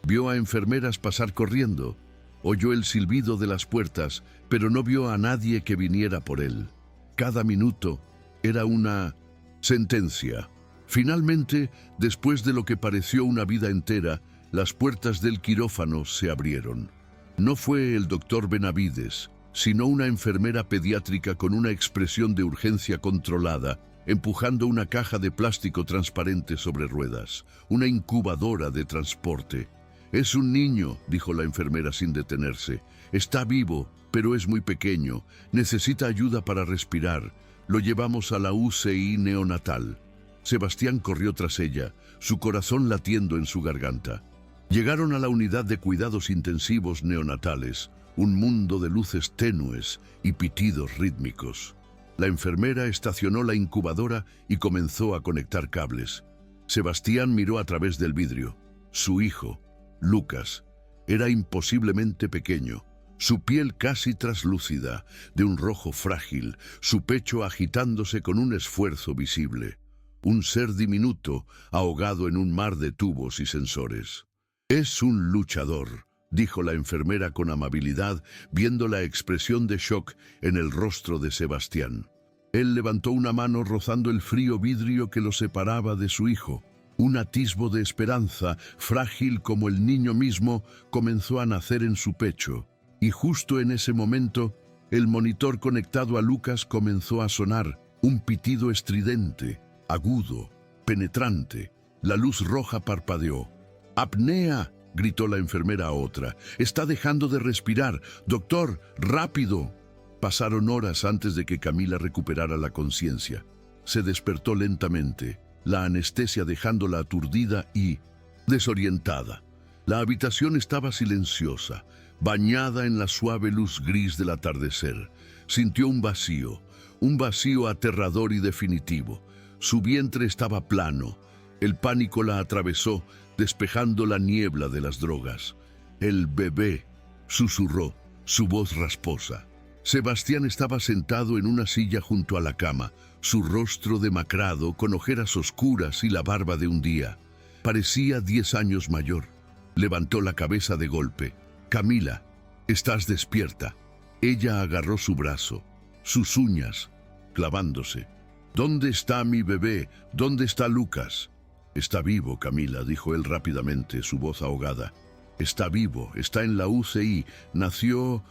Vio a enfermeras pasar corriendo, oyó el silbido de las puertas, pero no vio a nadie que viniera por él. Cada minuto era una sentencia. Finalmente, después de lo que pareció una vida entera, las puertas del quirófano se abrieron. No fue el doctor Benavides, sino una enfermera pediátrica con una expresión de urgencia controlada, empujando una caja de plástico transparente sobre ruedas, una incubadora de transporte. «Es un niño», dijo la enfermera sin detenerse. «Está vivo, pero es muy pequeño. Necesita ayuda para respirar. Lo llevamos a la UCI neonatal». Sebastián corrió tras ella, su corazón latiendo en su garganta. Llegaron a la unidad de cuidados intensivos neonatales, un mundo de luces tenues y pitidos rítmicos. La enfermera estacionó la incubadora y comenzó a conectar cables. Sebastián miró a través del vidrio. Su hijo, Lucas, era imposiblemente pequeño, su piel casi traslúcida, de un rojo frágil, su pecho agitándose con un esfuerzo visible. Un ser diminuto, ahogado en un mar de tubos y sensores. «Es un luchador», dijo la enfermera con amabilidad, viendo la expresión de shock en el rostro de Sebastián. Él levantó una mano rozando el frío vidrio que lo separaba de su hijo. Un atisbo de esperanza, frágil como el niño mismo, comenzó a nacer en su pecho. Y justo en ese momento, el monitor conectado a Lucas comenzó a sonar, un pitido estridente, agudo, penetrante. La luz roja parpadeó. «¡Apnea!», gritó la enfermera a otra. «Está dejando de respirar. Doctor, rápido». Pasaron horas antes de que Camila recuperara la conciencia. Se despertó lentamente, la anestesia dejándola aturdida y desorientada. La habitación estaba silenciosa, bañada en la suave luz gris del atardecer. Sintió un vacío aterrador y definitivo. Su vientre estaba plano. El pánico la atravesó, despejando la niebla de las drogas. «El bebé», susurró, su voz rasposa. Sebastián estaba sentado en una silla junto a la cama, su rostro demacrado, con ojeras oscuras y la barba de un día. Parecía 10 años mayor. Levantó la cabeza de golpe. «Camila, estás despierta». Ella agarró su brazo, sus uñas, clavándose. ¿Dónde está mi bebé? ¿Dónde está Lucas? Está vivo, Camila, dijo él rápidamente, su voz ahogada. Está vivo, está en la UCI, nació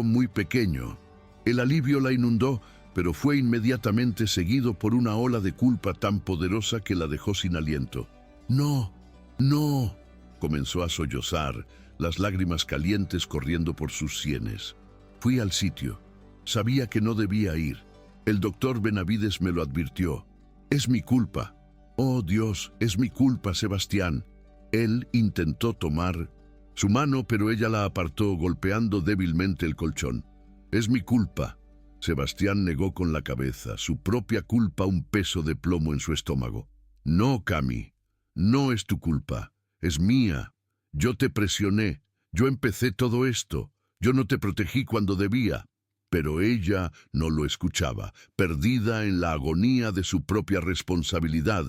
muy pequeño. El alivio la inundó, pero fue inmediatamente seguido por una ola de culpa tan poderosa que la dejó sin aliento. No, no, comenzó a sollozar, las lágrimas calientes corriendo por sus sienes. Fui al sitio. Sabía que no debía ir. El doctor Benavides me lo advirtió. Es mi culpa. Oh Dios, es mi culpa, Sebastián. Él intentó tomar su mano, pero ella la apartó, golpeando débilmente el colchón. Es mi culpa. Sebastián negó con la cabeza, su propia culpa, un peso de plomo en su estómago. No, Cami, no es tu culpa, es mía. Yo te presioné, yo empecé todo esto, yo no te protegí cuando debía. Pero ella no lo escuchaba, perdida en la agonía de su propia responsabilidad,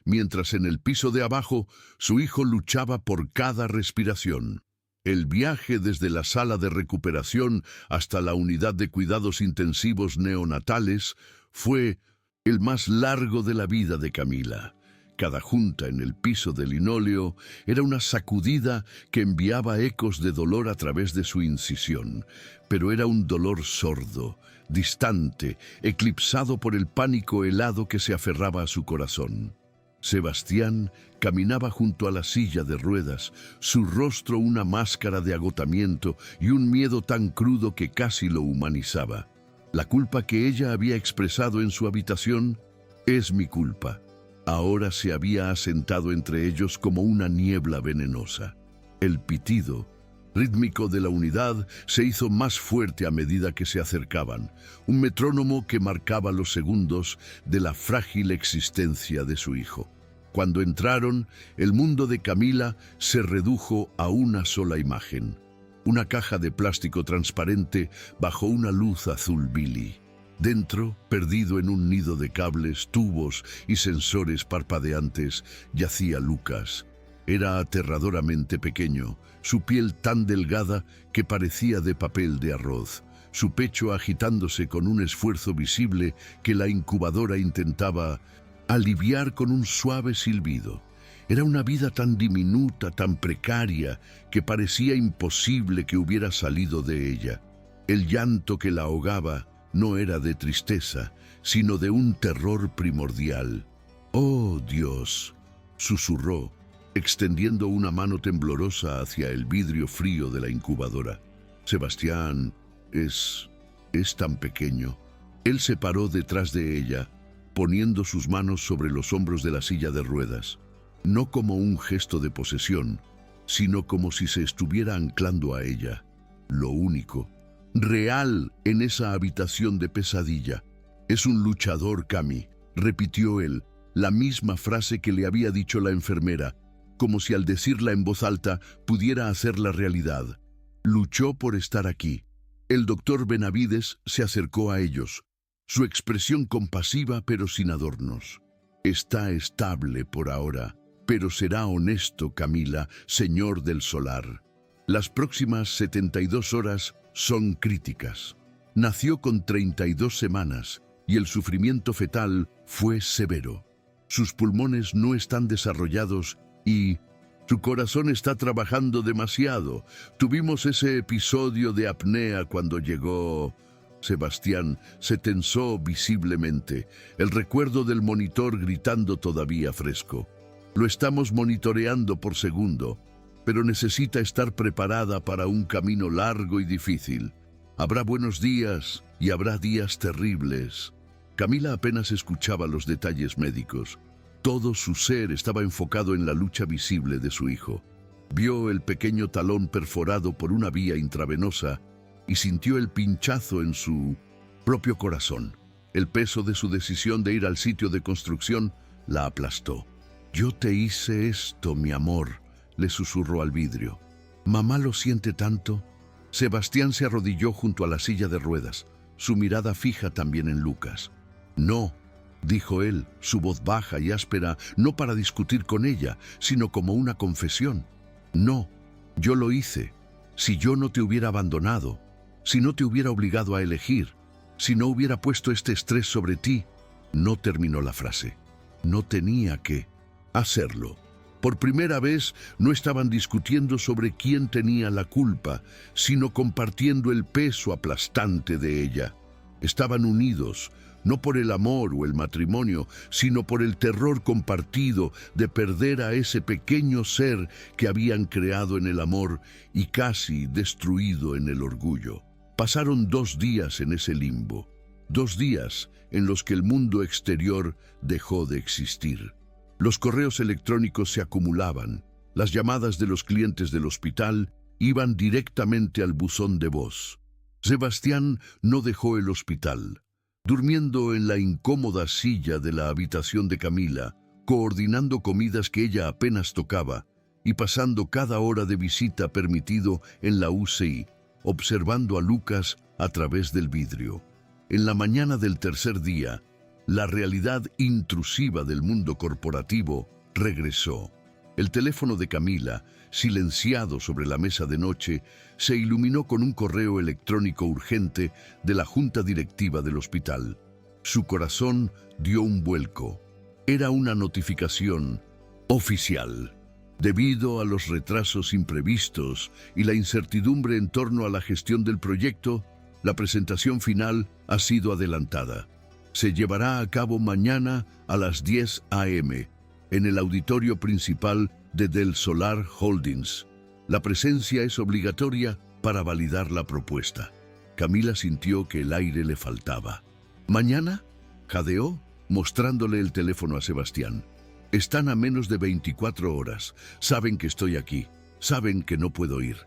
mientras en el piso de abajo su hijo luchaba por cada respiración. El viaje desde la sala de recuperación hasta la unidad de cuidados intensivos neonatales fue el más largo de la vida de Camila. Cada junta en el piso de linóleo era una sacudida que enviaba ecos de dolor a través de su incisión, pero era un dolor sordo, distante, eclipsado por el pánico helado que se aferraba a su corazón. Sebastián caminaba junto a la silla de ruedas, su rostro una máscara de agotamiento y un miedo tan crudo que casi lo humanizaba. La culpa que ella había expresado en su habitación es mi culpa. Ahora se había asentado entre ellos como una niebla venenosa. El pitido rítmico de la unidad se hizo más fuerte a medida que se acercaban, un metrónomo que marcaba los segundos de la frágil existencia de su hijo. Cuando entraron, el mundo de Camila se redujo a una sola imagen. Una caja de plástico transparente bajo una luz azul bili. Dentro, perdido en un nido de cables, tubos y sensores parpadeantes, yacía Lucas. Era aterradoramente pequeño, su piel tan delgada que parecía de papel de arroz, su pecho agitándose con un esfuerzo visible que la incubadora intentaba aliviar con un suave silbido. Era una vida tan diminuta, tan precaria, que parecía imposible que hubiera salido de ella. El llanto que la ahogaba no era de tristeza, sino de un terror primordial. «Oh, Dios», susurró, extendiendo una mano temblorosa hacia el vidrio frío de la incubadora. «Sebastián es tan pequeño». Él se paró detrás de ella, poniendo sus manos sobre los hombros de la silla de ruedas, no como un gesto de posesión, sino como si se estuviera anclando a ella. Lo único real en esa habitación de pesadilla. «Es un luchador, Cami», repitió él, la misma frase que le había dicho la enfermera, como si al decirla en voz alta pudiera hacerla realidad. Luchó por estar aquí. El doctor Benavides se acercó a ellos, su expresión compasiva pero sin adornos. «Está estable por ahora, pero será honesto, Camila, señor del solar. Las próximas 72 horas son críticas». Nació con 32 semanas y el sufrimiento fetal fue severo. Sus pulmones no están desarrollados y su corazón está trabajando demasiado. Tuvimos ese episodio de apnea cuando llegó. Sebastián se tensó visiblemente, el recuerdo del monitor gritando todavía fresco. «Lo estamos monitoreando por segundo, pero necesita estar preparada para un camino largo y difícil. Habrá buenos días y habrá días terribles». Camila apenas escuchaba los detalles médicos. Todo su ser estaba enfocado en la lucha visible de su hijo. Vio el pequeño talón perforado por una vía intravenosa y sintió el pinchazo en su propio corazón. El peso de su decisión de ir al sitio de construcción la aplastó. «Yo te hice esto, mi amor», le susurró al vidrio. «¿Mamá lo siente tanto?». Sebastián se arrodilló junto a la silla de ruedas, su mirada fija también en Lucas. «No», dijo él, su voz baja y áspera, no para discutir con ella, sino como una confesión. «No, yo lo hice. Si yo no te hubiera abandonado, si no te hubiera obligado a elegir, si no hubiera puesto este estrés sobre ti, No terminó la frase. No tenía que hacerlo. Por primera vez no estaban discutiendo sobre quién tenía la culpa, sino compartiendo el peso aplastante de ella. Estaban unidos, no por el amor o el matrimonio, sino por el terror compartido de perder a ese pequeño ser que habían creado en el amor y casi destruido en el orgullo. Pasaron 2 días en ese limbo, 2 días en los que el mundo exterior dejó de existir. Los correos electrónicos se acumulaban, las llamadas de los clientes del hospital iban directamente al buzón de voz. Sebastián no dejó el hospital. Durmiendo en la incómoda silla de la habitación de Camila, coordinando comidas que ella apenas tocaba y pasando cada hora de visita permitido en la UCI, observando a Lucas a través del vidrio. En la mañana del tercer día, la realidad intrusiva del mundo corporativo regresó. El teléfono de Camila, silenciado sobre la mesa de noche, se iluminó con un correo electrónico urgente de la junta directiva del hospital. Su corazón dio un vuelco. Era una notificación oficial. Debido a los retrasos imprevistos y la incertidumbre en torno a la gestión del proyecto, la presentación final ha sido adelantada. Se llevará a cabo mañana a las 10 a.m. en el auditorio principal de Del Solar Holdings. La presencia es obligatoria para validar la propuesta. Camila sintió que el aire le faltaba. ¿Mañana? Jadeó, mostrándole el teléfono a Sebastián. Están a menos de 24 horas. Saben que estoy aquí. Saben que no puedo ir.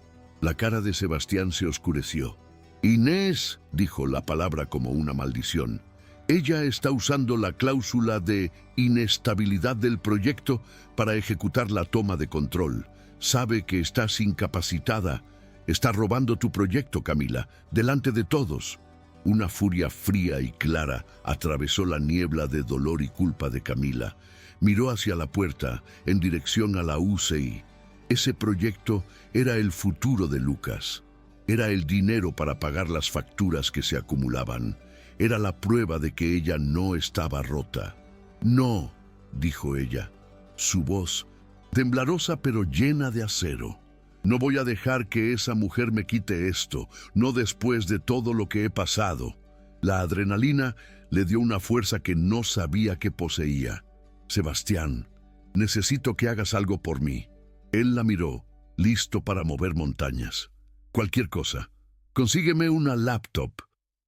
La cara de Sebastián se oscureció. Inés, dijo la palabra como una maldición. Ella está usando la cláusula de inestabilidad del proyecto para ejecutar la toma de control. Sabe que estás incapacitada. Está robando tu proyecto, Camila, delante de todos. Una furia fría y clara atravesó la niebla de dolor y culpa de Camila. Miró hacia la puerta, en dirección a la UCI. Ese proyecto era el futuro de Lucas. Era el dinero para pagar las facturas que se acumulaban. Era la prueba de que ella no estaba rota. No, dijo ella, su voz, temblorosa pero llena de acero. No voy a dejar que esa mujer me quite esto, no después de todo lo que he pasado. La adrenalina le dio una fuerza que no sabía que poseía. Sebastián, necesito que hagas algo por mí. Él la miró, listo para mover montañas. Cualquier cosa. Consígueme una laptop,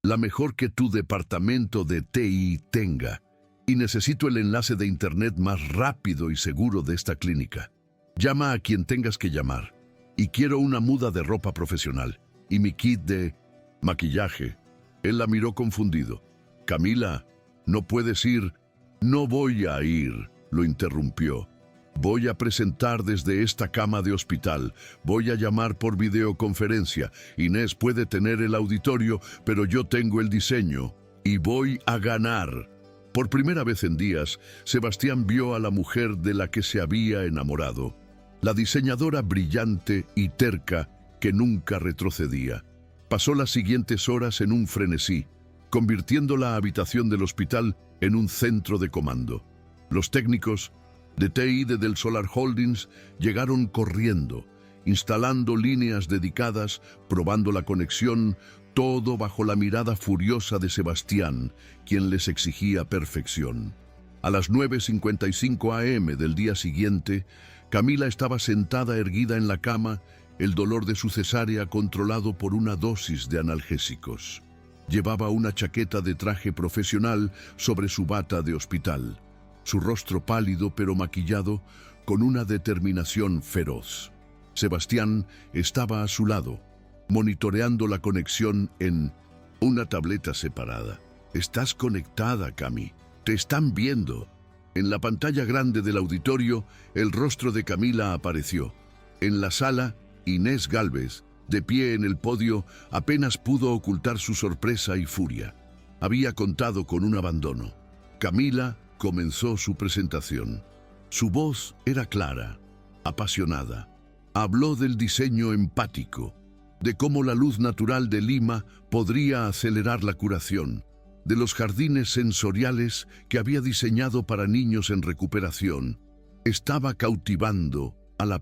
la mejor que tu departamento de TI tenga. Y necesito el enlace de internet más rápido y seguro de esta clínica. Llama a quien tengas que llamar. Y quiero una muda de ropa profesional. Y mi kit de maquillaje. Él la miró confundido. Camila, no puedes ir. No voy a ir, lo interrumpió. Voy a presentar desde esta cama de hospital. Voy a llamar por videoconferencia. Inés puede tener el auditorio, pero yo tengo el diseño. Y voy a ganar. Por primera vez en días, Sebastián vio a la mujer de la que se había enamorado. La diseñadora brillante y terca que nunca retrocedía. Pasó las siguientes horas en un frenesí, convirtiendo la habitación del hospital en un centro de comando. Los técnicos de TI de Del Solar Holdings llegaron corriendo, instalando líneas dedicadas, probando la conexión, todo bajo la mirada furiosa de Sebastián, quien les exigía perfección. A las 9:55 a.m. del día siguiente, Camila estaba sentada erguida en la cama, el dolor de su cesárea controlado por una dosis de analgésicos. Llevaba una chaqueta de traje profesional sobre su bata de hospital. Su rostro pálido pero maquillado, con una determinación feroz. Sebastián estaba a su lado, monitoreando la conexión en una tableta separada. Estás conectada, Cami. Te están viendo. En la pantalla grande del auditorio, el rostro de Camila apareció. En la sala, Inés Gálvez, de pie en el podio, apenas pudo ocultar su sorpresa y furia. Había contado con un abandono. Camila comenzó su presentación. Su voz era clara, apasionada. Habló del diseño empático, de cómo la luz natural de Lima podría acelerar la curación. de los jardines sensoriales que había diseñado para niños en recuperación, estaba cautivando a la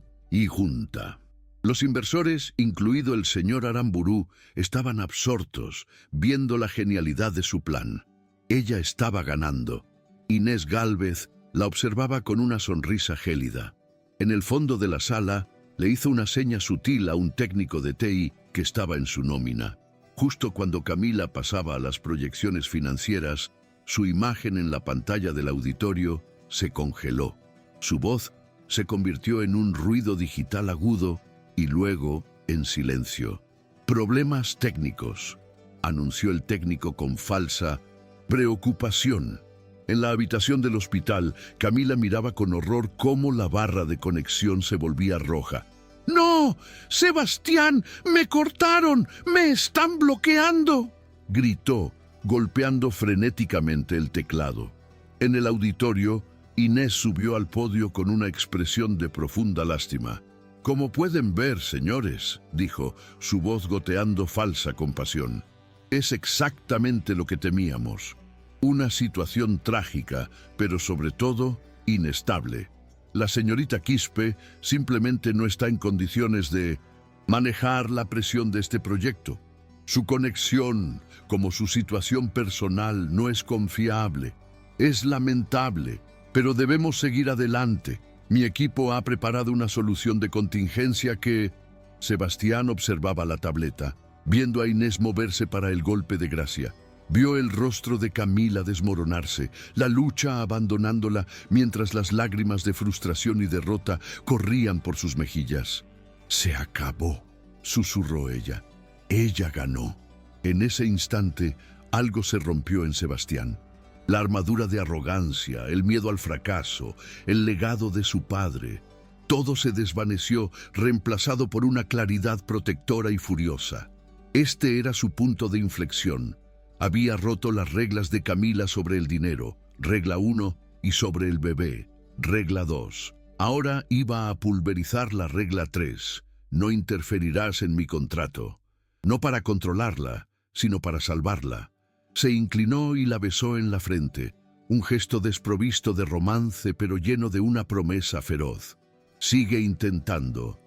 junta. Los inversores, incluido el señor Aramburu, estaban absortos, viendo la genialidad de su plan. Ella estaba ganando. Inés Gálvez la observaba con una sonrisa gélida. En el fondo de la sala, le hizo una seña sutil a un técnico de TI que estaba en su nómina. Justo cuando Camila pasaba a las proyecciones financieras, su imagen en la pantalla del auditorio se congeló. Su voz se convirtió en un ruido digital agudo y luego en silencio. «Problemas técnicos», anunció el técnico con falsa preocupación. En la habitación del hospital, Camila miraba con horror cómo la barra de conexión se volvía roja. «¡No! ¡Sebastián! ¡Me cortaron! ¡Me están bloqueando!», gritó, golpeando frenéticamente el teclado. En el auditorio, Inés subió al podio con una expresión de profunda lástima. «Como pueden ver, señores», dijo, su voz goteando falsa compasión, «es exactamente lo que temíamos. Una situación trágica, pero sobre todo inestable. La señorita Quispe simplemente no está en condiciones de manejar la presión de este proyecto. Su conexión, como su situación personal, no es confiable. Es lamentable, pero debemos seguir adelante. Mi equipo ha preparado una solución de contingencia que...». Sebastián observaba la tableta, viendo a Inés moverse para el golpe de gracia. Vio el rostro de Camila desmoronarse, la lucha abandonándola mientras las lágrimas de frustración y derrota corrían por sus mejillas. «Se acabó», susurró ella. «Ella ganó». En ese instante, algo se rompió en Sebastián. La armadura de arrogancia, el miedo al fracaso, el legado de su padre, todo se desvaneció, reemplazado por una claridad protectora y furiosa. Este era su punto de inflexión. Había roto las reglas de Camila sobre el dinero, regla 1, y sobre el bebé, regla 2. Ahora iba a pulverizar la regla 3. No interferirás en mi contrato. No para controlarla, sino para salvarla. Se inclinó y la besó en la frente, un gesto desprovisto de romance pero lleno de una promesa feroz. «Sigue intentando».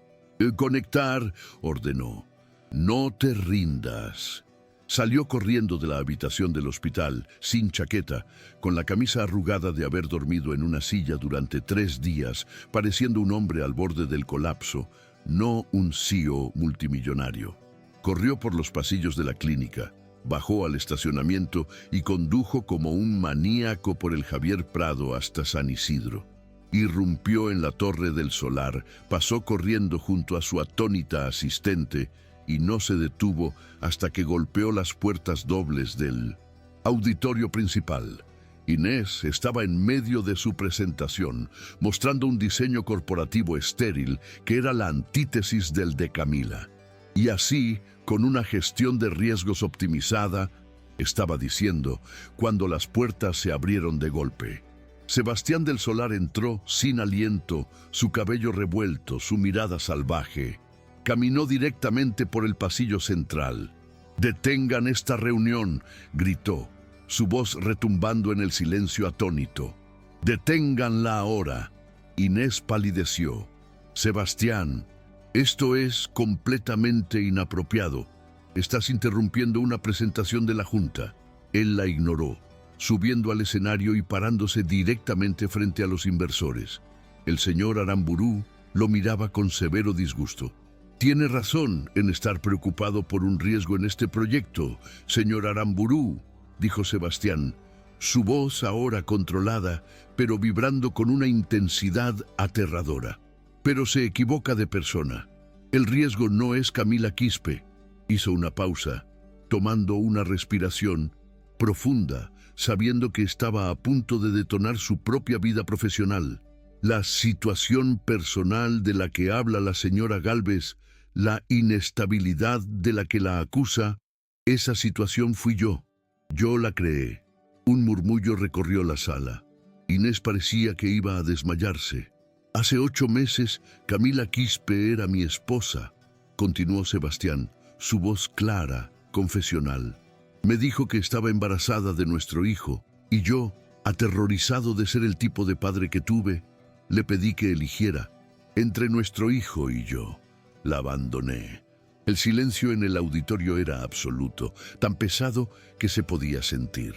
«Conectar», ordenó. «No te rindas». Salió corriendo de la habitación del hospital, sin chaqueta, con la camisa arrugada de haber dormido en una silla durante 3 días, pareciendo un hombre al borde del colapso, no un CEO multimillonario. Corrió por los pasillos de la clínica, bajó al estacionamiento y condujo como un maníaco por el Javier Prado hasta San Isidro. Irrumpió en la Torre del Solar, pasó corriendo junto a su atónita asistente y no se detuvo hasta que golpeó las puertas dobles del auditorio principal. Inés estaba en medio de su presentación, mostrando un diseño corporativo estéril que era la antítesis del de Camila. Y así, con una gestión de riesgos optimizada, estaba diciendo, cuando las puertas se abrieron de golpe. Sebastián del Solar entró sin aliento, su cabello revuelto, su mirada salvaje. Caminó directamente por el pasillo central. «Detengan esta reunión», gritó, su voz retumbando en el silencio atónito. «Deténganla ahora». Inés palideció. «Sebastián, esto es completamente inapropiado. Estás interrumpiendo una presentación de la Junta». Él la ignoró, subiendo al escenario y parándose directamente frente a los inversores. El señor Aramburu lo miraba con severo disgusto. «Tiene razón en estar preocupado por un riesgo en este proyecto, señor Aramburu», dijo Sebastián, su voz ahora controlada, pero vibrando con una intensidad aterradora. «Pero se equivoca de persona. El riesgo no es Camila Quispe». Hizo una pausa, tomando una respiración profunda, sabiendo que estaba a punto de detonar su propia vida profesional. La situación personal de la que habla la señora Gálvez, la inestabilidad de la que la acusa, esa situación fui yo. Yo la creé». Un murmullo recorrió la sala. Inés parecía que iba a desmayarse. «Hace 8 meses, Camila Quispe era mi esposa», continuó Sebastián, su voz clara, confesional. Me dijo que estaba embarazada de nuestro hijo, y yo, aterrorizado de ser el tipo de padre que tuve, le pedí que eligiera entre nuestro hijo y yo. La abandoné. El silencio en el auditorio era absoluto, tan pesado que se podía sentir.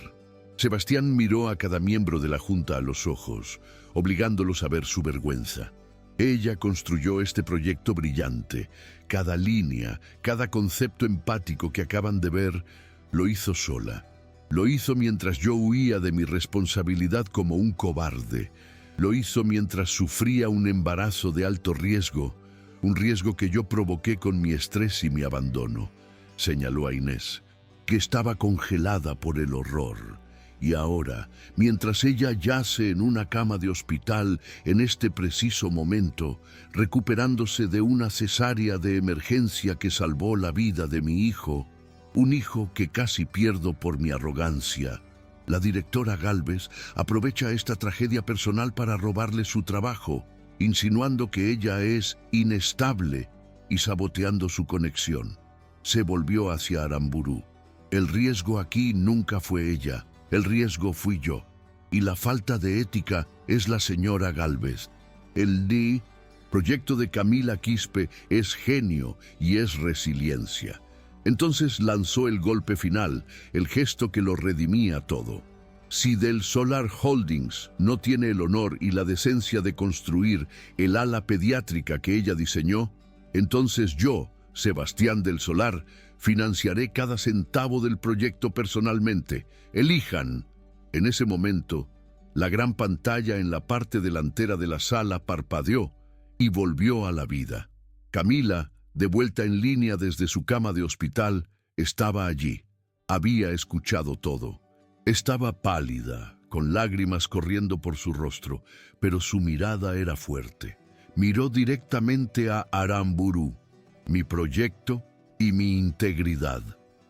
Sebastián miró a cada miembro de la junta a los ojos, obligándolos a ver su vergüenza. Ella construyó este proyecto brillante. Cada línea, cada concepto empático que acaban de ver, lo hizo sola. Lo hizo mientras yo huía de mi responsabilidad como un cobarde. Lo hizo mientras sufría un embarazo de alto riesgo, un riesgo que yo provoqué con mi estrés y mi abandono. Señaló a Inés, que estaba congelada por el horror. Y ahora, mientras ella yace en una cama de hospital en este preciso momento, recuperándose de una cesárea de emergencia que salvó la vida de mi hijo, un hijo que casi pierdo por mi arrogancia, la directora Gálvez aprovecha esta tragedia personal para robarle su trabajo, insinuando que ella es inestable y saboteando su conexión. Se volvió hacia Aramburu. El riesgo aquí nunca fue ella. El riesgo fui yo, y la falta de ética es la señora Gálvez. El proyecto de Camila Quispe es genio y es resiliencia. Entonces lanzó el golpe final, el gesto que lo redimía todo. Si Del Solar Holdings no tiene el honor y la decencia de construir el ala pediátrica que ella diseñó, entonces yo, Sebastián Del Solar, financiaré cada centavo del proyecto personalmente. Elijan. En ese momento, la gran pantalla en la parte delantera de la sala parpadeó y volvió a la vida. Camila, de vuelta en línea desde su cama de hospital, estaba allí. Había escuchado todo. Estaba pálida, con lágrimas corriendo por su rostro, pero su mirada era fuerte. Miró directamente a Aramburu. Mi proyecto y mi integridad,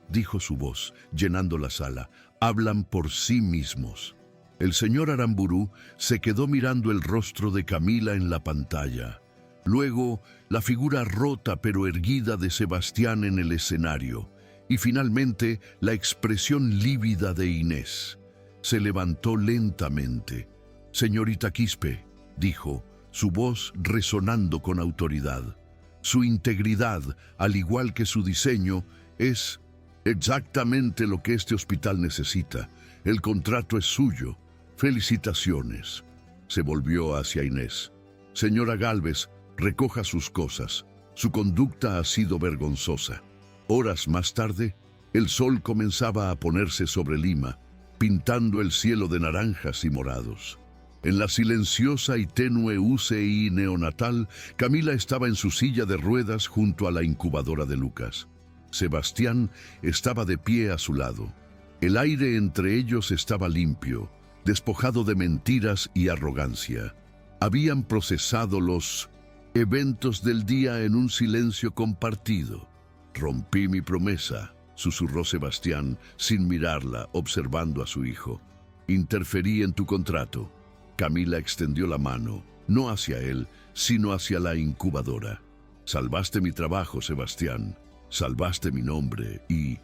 dijo su voz, llenando la sala, hablan por sí mismos. El señor Aramburu se quedó mirando el rostro de Camila en la pantalla. Luego, la figura rota pero erguida de Sebastián en el escenario. Y finalmente, la expresión lívida de Inés. Se levantó lentamente. Señorita Quispe, dijo, su voz resonando con autoridad. Su integridad, al igual que su diseño, es exactamente lo que este hospital necesita. El contrato es suyo. Felicitaciones. Se volvió hacia Inés. Señora Gálvez, recoja sus cosas. Su conducta ha sido vergonzosa. Horas más tarde, el sol comenzaba a ponerse sobre Lima, pintando el cielo de naranjas y morados. En la silenciosa y tenue UCI neonatal, Camila estaba en su silla de ruedas junto a la incubadora de Lucas. Sebastián estaba de pie a su lado. El aire entre ellos estaba limpio, despojado de mentiras y arrogancia. Habían procesado los eventos del día en un silencio compartido. Rompí mi promesa, susurró Sebastián, sin mirarla, observando a su hijo. Interferí en tu contrato. Camila extendió la mano, no hacia él, sino hacia la incubadora. Salvaste mi trabajo, Sebastián. Salvaste mi nombre y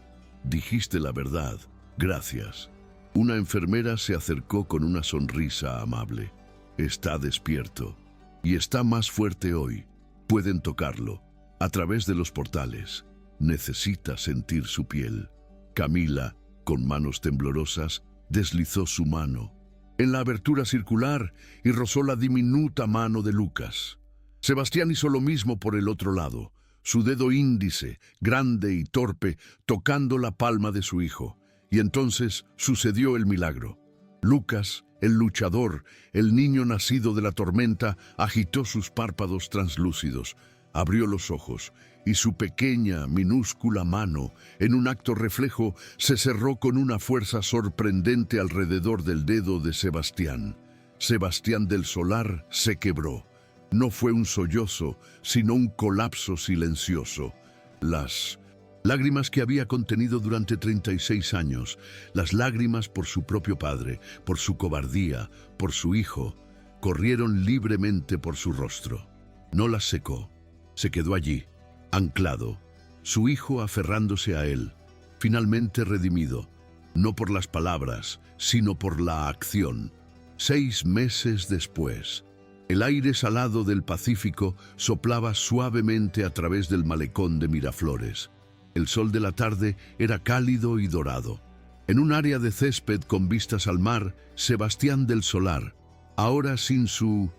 dijiste la verdad. Gracias. Una enfermera se acercó con una sonrisa amable. Está despierto y está más fuerte hoy. Pueden tocarlo a través de los portales. Necesita sentir su piel. Camila, con manos temblorosas, deslizó su mano en la abertura circular y rozó la diminuta mano de Lucas. Sebastián hizo lo mismo por el otro lado, su dedo índice, grande y torpe, tocando la palma de su hijo. Y entonces sucedió el milagro. Lucas, el luchador, el niño nacido de la tormenta, agitó sus párpados translúcidos, abrió los ojos y su pequeña, minúscula mano, en un acto reflejo, se cerró con una fuerza sorprendente alrededor del dedo de Sebastián. Sebastián Del Solar se quebró. No fue un sollozo, sino un colapso silencioso. Las lágrimas que había contenido durante 36 años, las lágrimas por su propio padre, por su cobardía, por su hijo, corrieron libremente por su rostro. No las secó. Se quedó allí, anclado, su hijo aferrándose a él, finalmente redimido, no por las palabras, sino por la acción. 6 meses después, el aire salado del Pacífico soplaba suavemente a través del malecón de Miraflores. El sol de la tarde era cálido y dorado. En un área de césped con vistas al mar, Sebastián del Solar, ahora sin su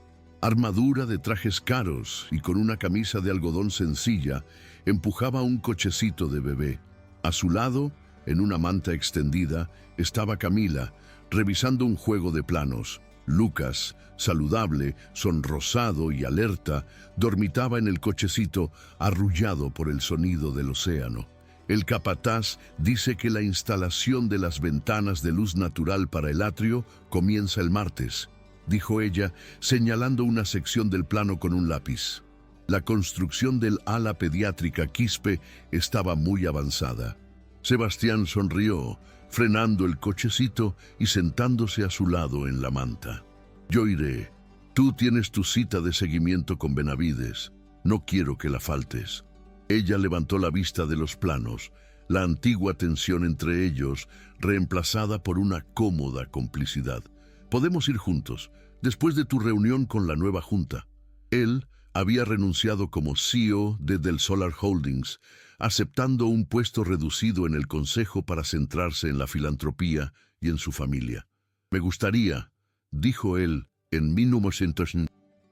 armadura de trajes caros y con una camisa de algodón sencilla, empujaba un cochecito de bebé. A su lado, en una manta extendida, estaba Camila, revisando un juego de planos. Lucas, saludable, sonrosado y alerta, dormitaba en el cochecito, arrullado por el sonido del océano. El capataz dice que la instalación de las ventanas de luz natural para el atrio comienza el martes, dijo ella, señalando una sección del plano con un lápiz. La construcción del ala pediátrica Quispe estaba muy avanzada. Sebastián sonrió, frenando el cochecito y sentándose a su lado en la manta. Yo iré. Tú tienes tu cita de seguimiento con Benavides. No quiero que la faltes. Ella levantó la vista de los planos, la antigua tensión entre ellos, reemplazada por una cómoda complicidad. Podemos ir juntos, después de tu reunión con la nueva junta. Él había renunciado como CEO de Del Solar Holdings, aceptando un puesto reducido en el consejo para centrarse en la filantropía y en su familia. Me gustaría, dijo él en 1900,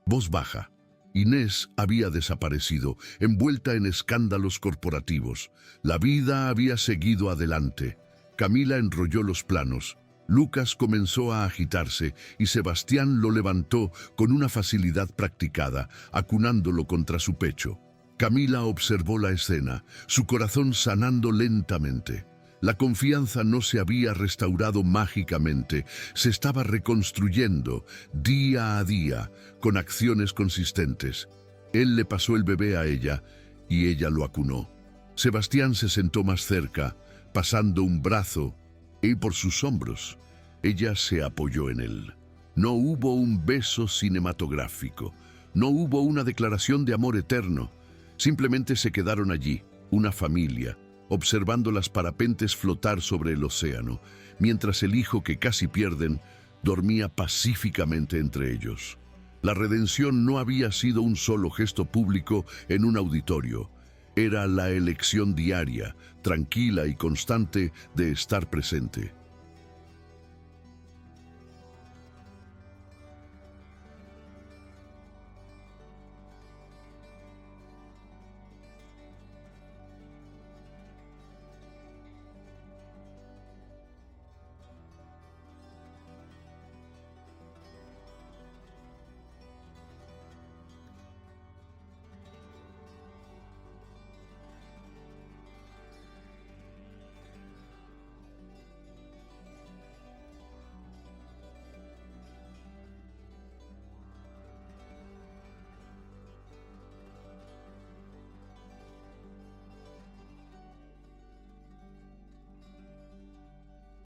voz baja. Inés había desaparecido, envuelta en escándalos corporativos. La vida había seguido adelante. Camila enrolló los planos. Lucas comenzó a agitarse y Sebastián lo levantó con una facilidad practicada, acunándolo contra su pecho. Camila observó la escena, su corazón sanando lentamente. La confianza no se había restaurado mágicamente, se estaba reconstruyendo día a día, con acciones consistentes. Él le pasó el bebé a ella y ella lo acunó. Sebastián se sentó más cerca, pasando un brazo por sus hombros. Ella se apoyó en él. No hubo un beso cinematográfico, no hubo una declaración de amor eterno. Simplemente se quedaron allí, una familia, observando las parapentes flotar sobre el océano, mientras el hijo que casi pierden dormía pacíficamente entre ellos. La redención no había sido un solo gesto público en un auditorio. Era la elección diaria, tranquila y constante de estar presente.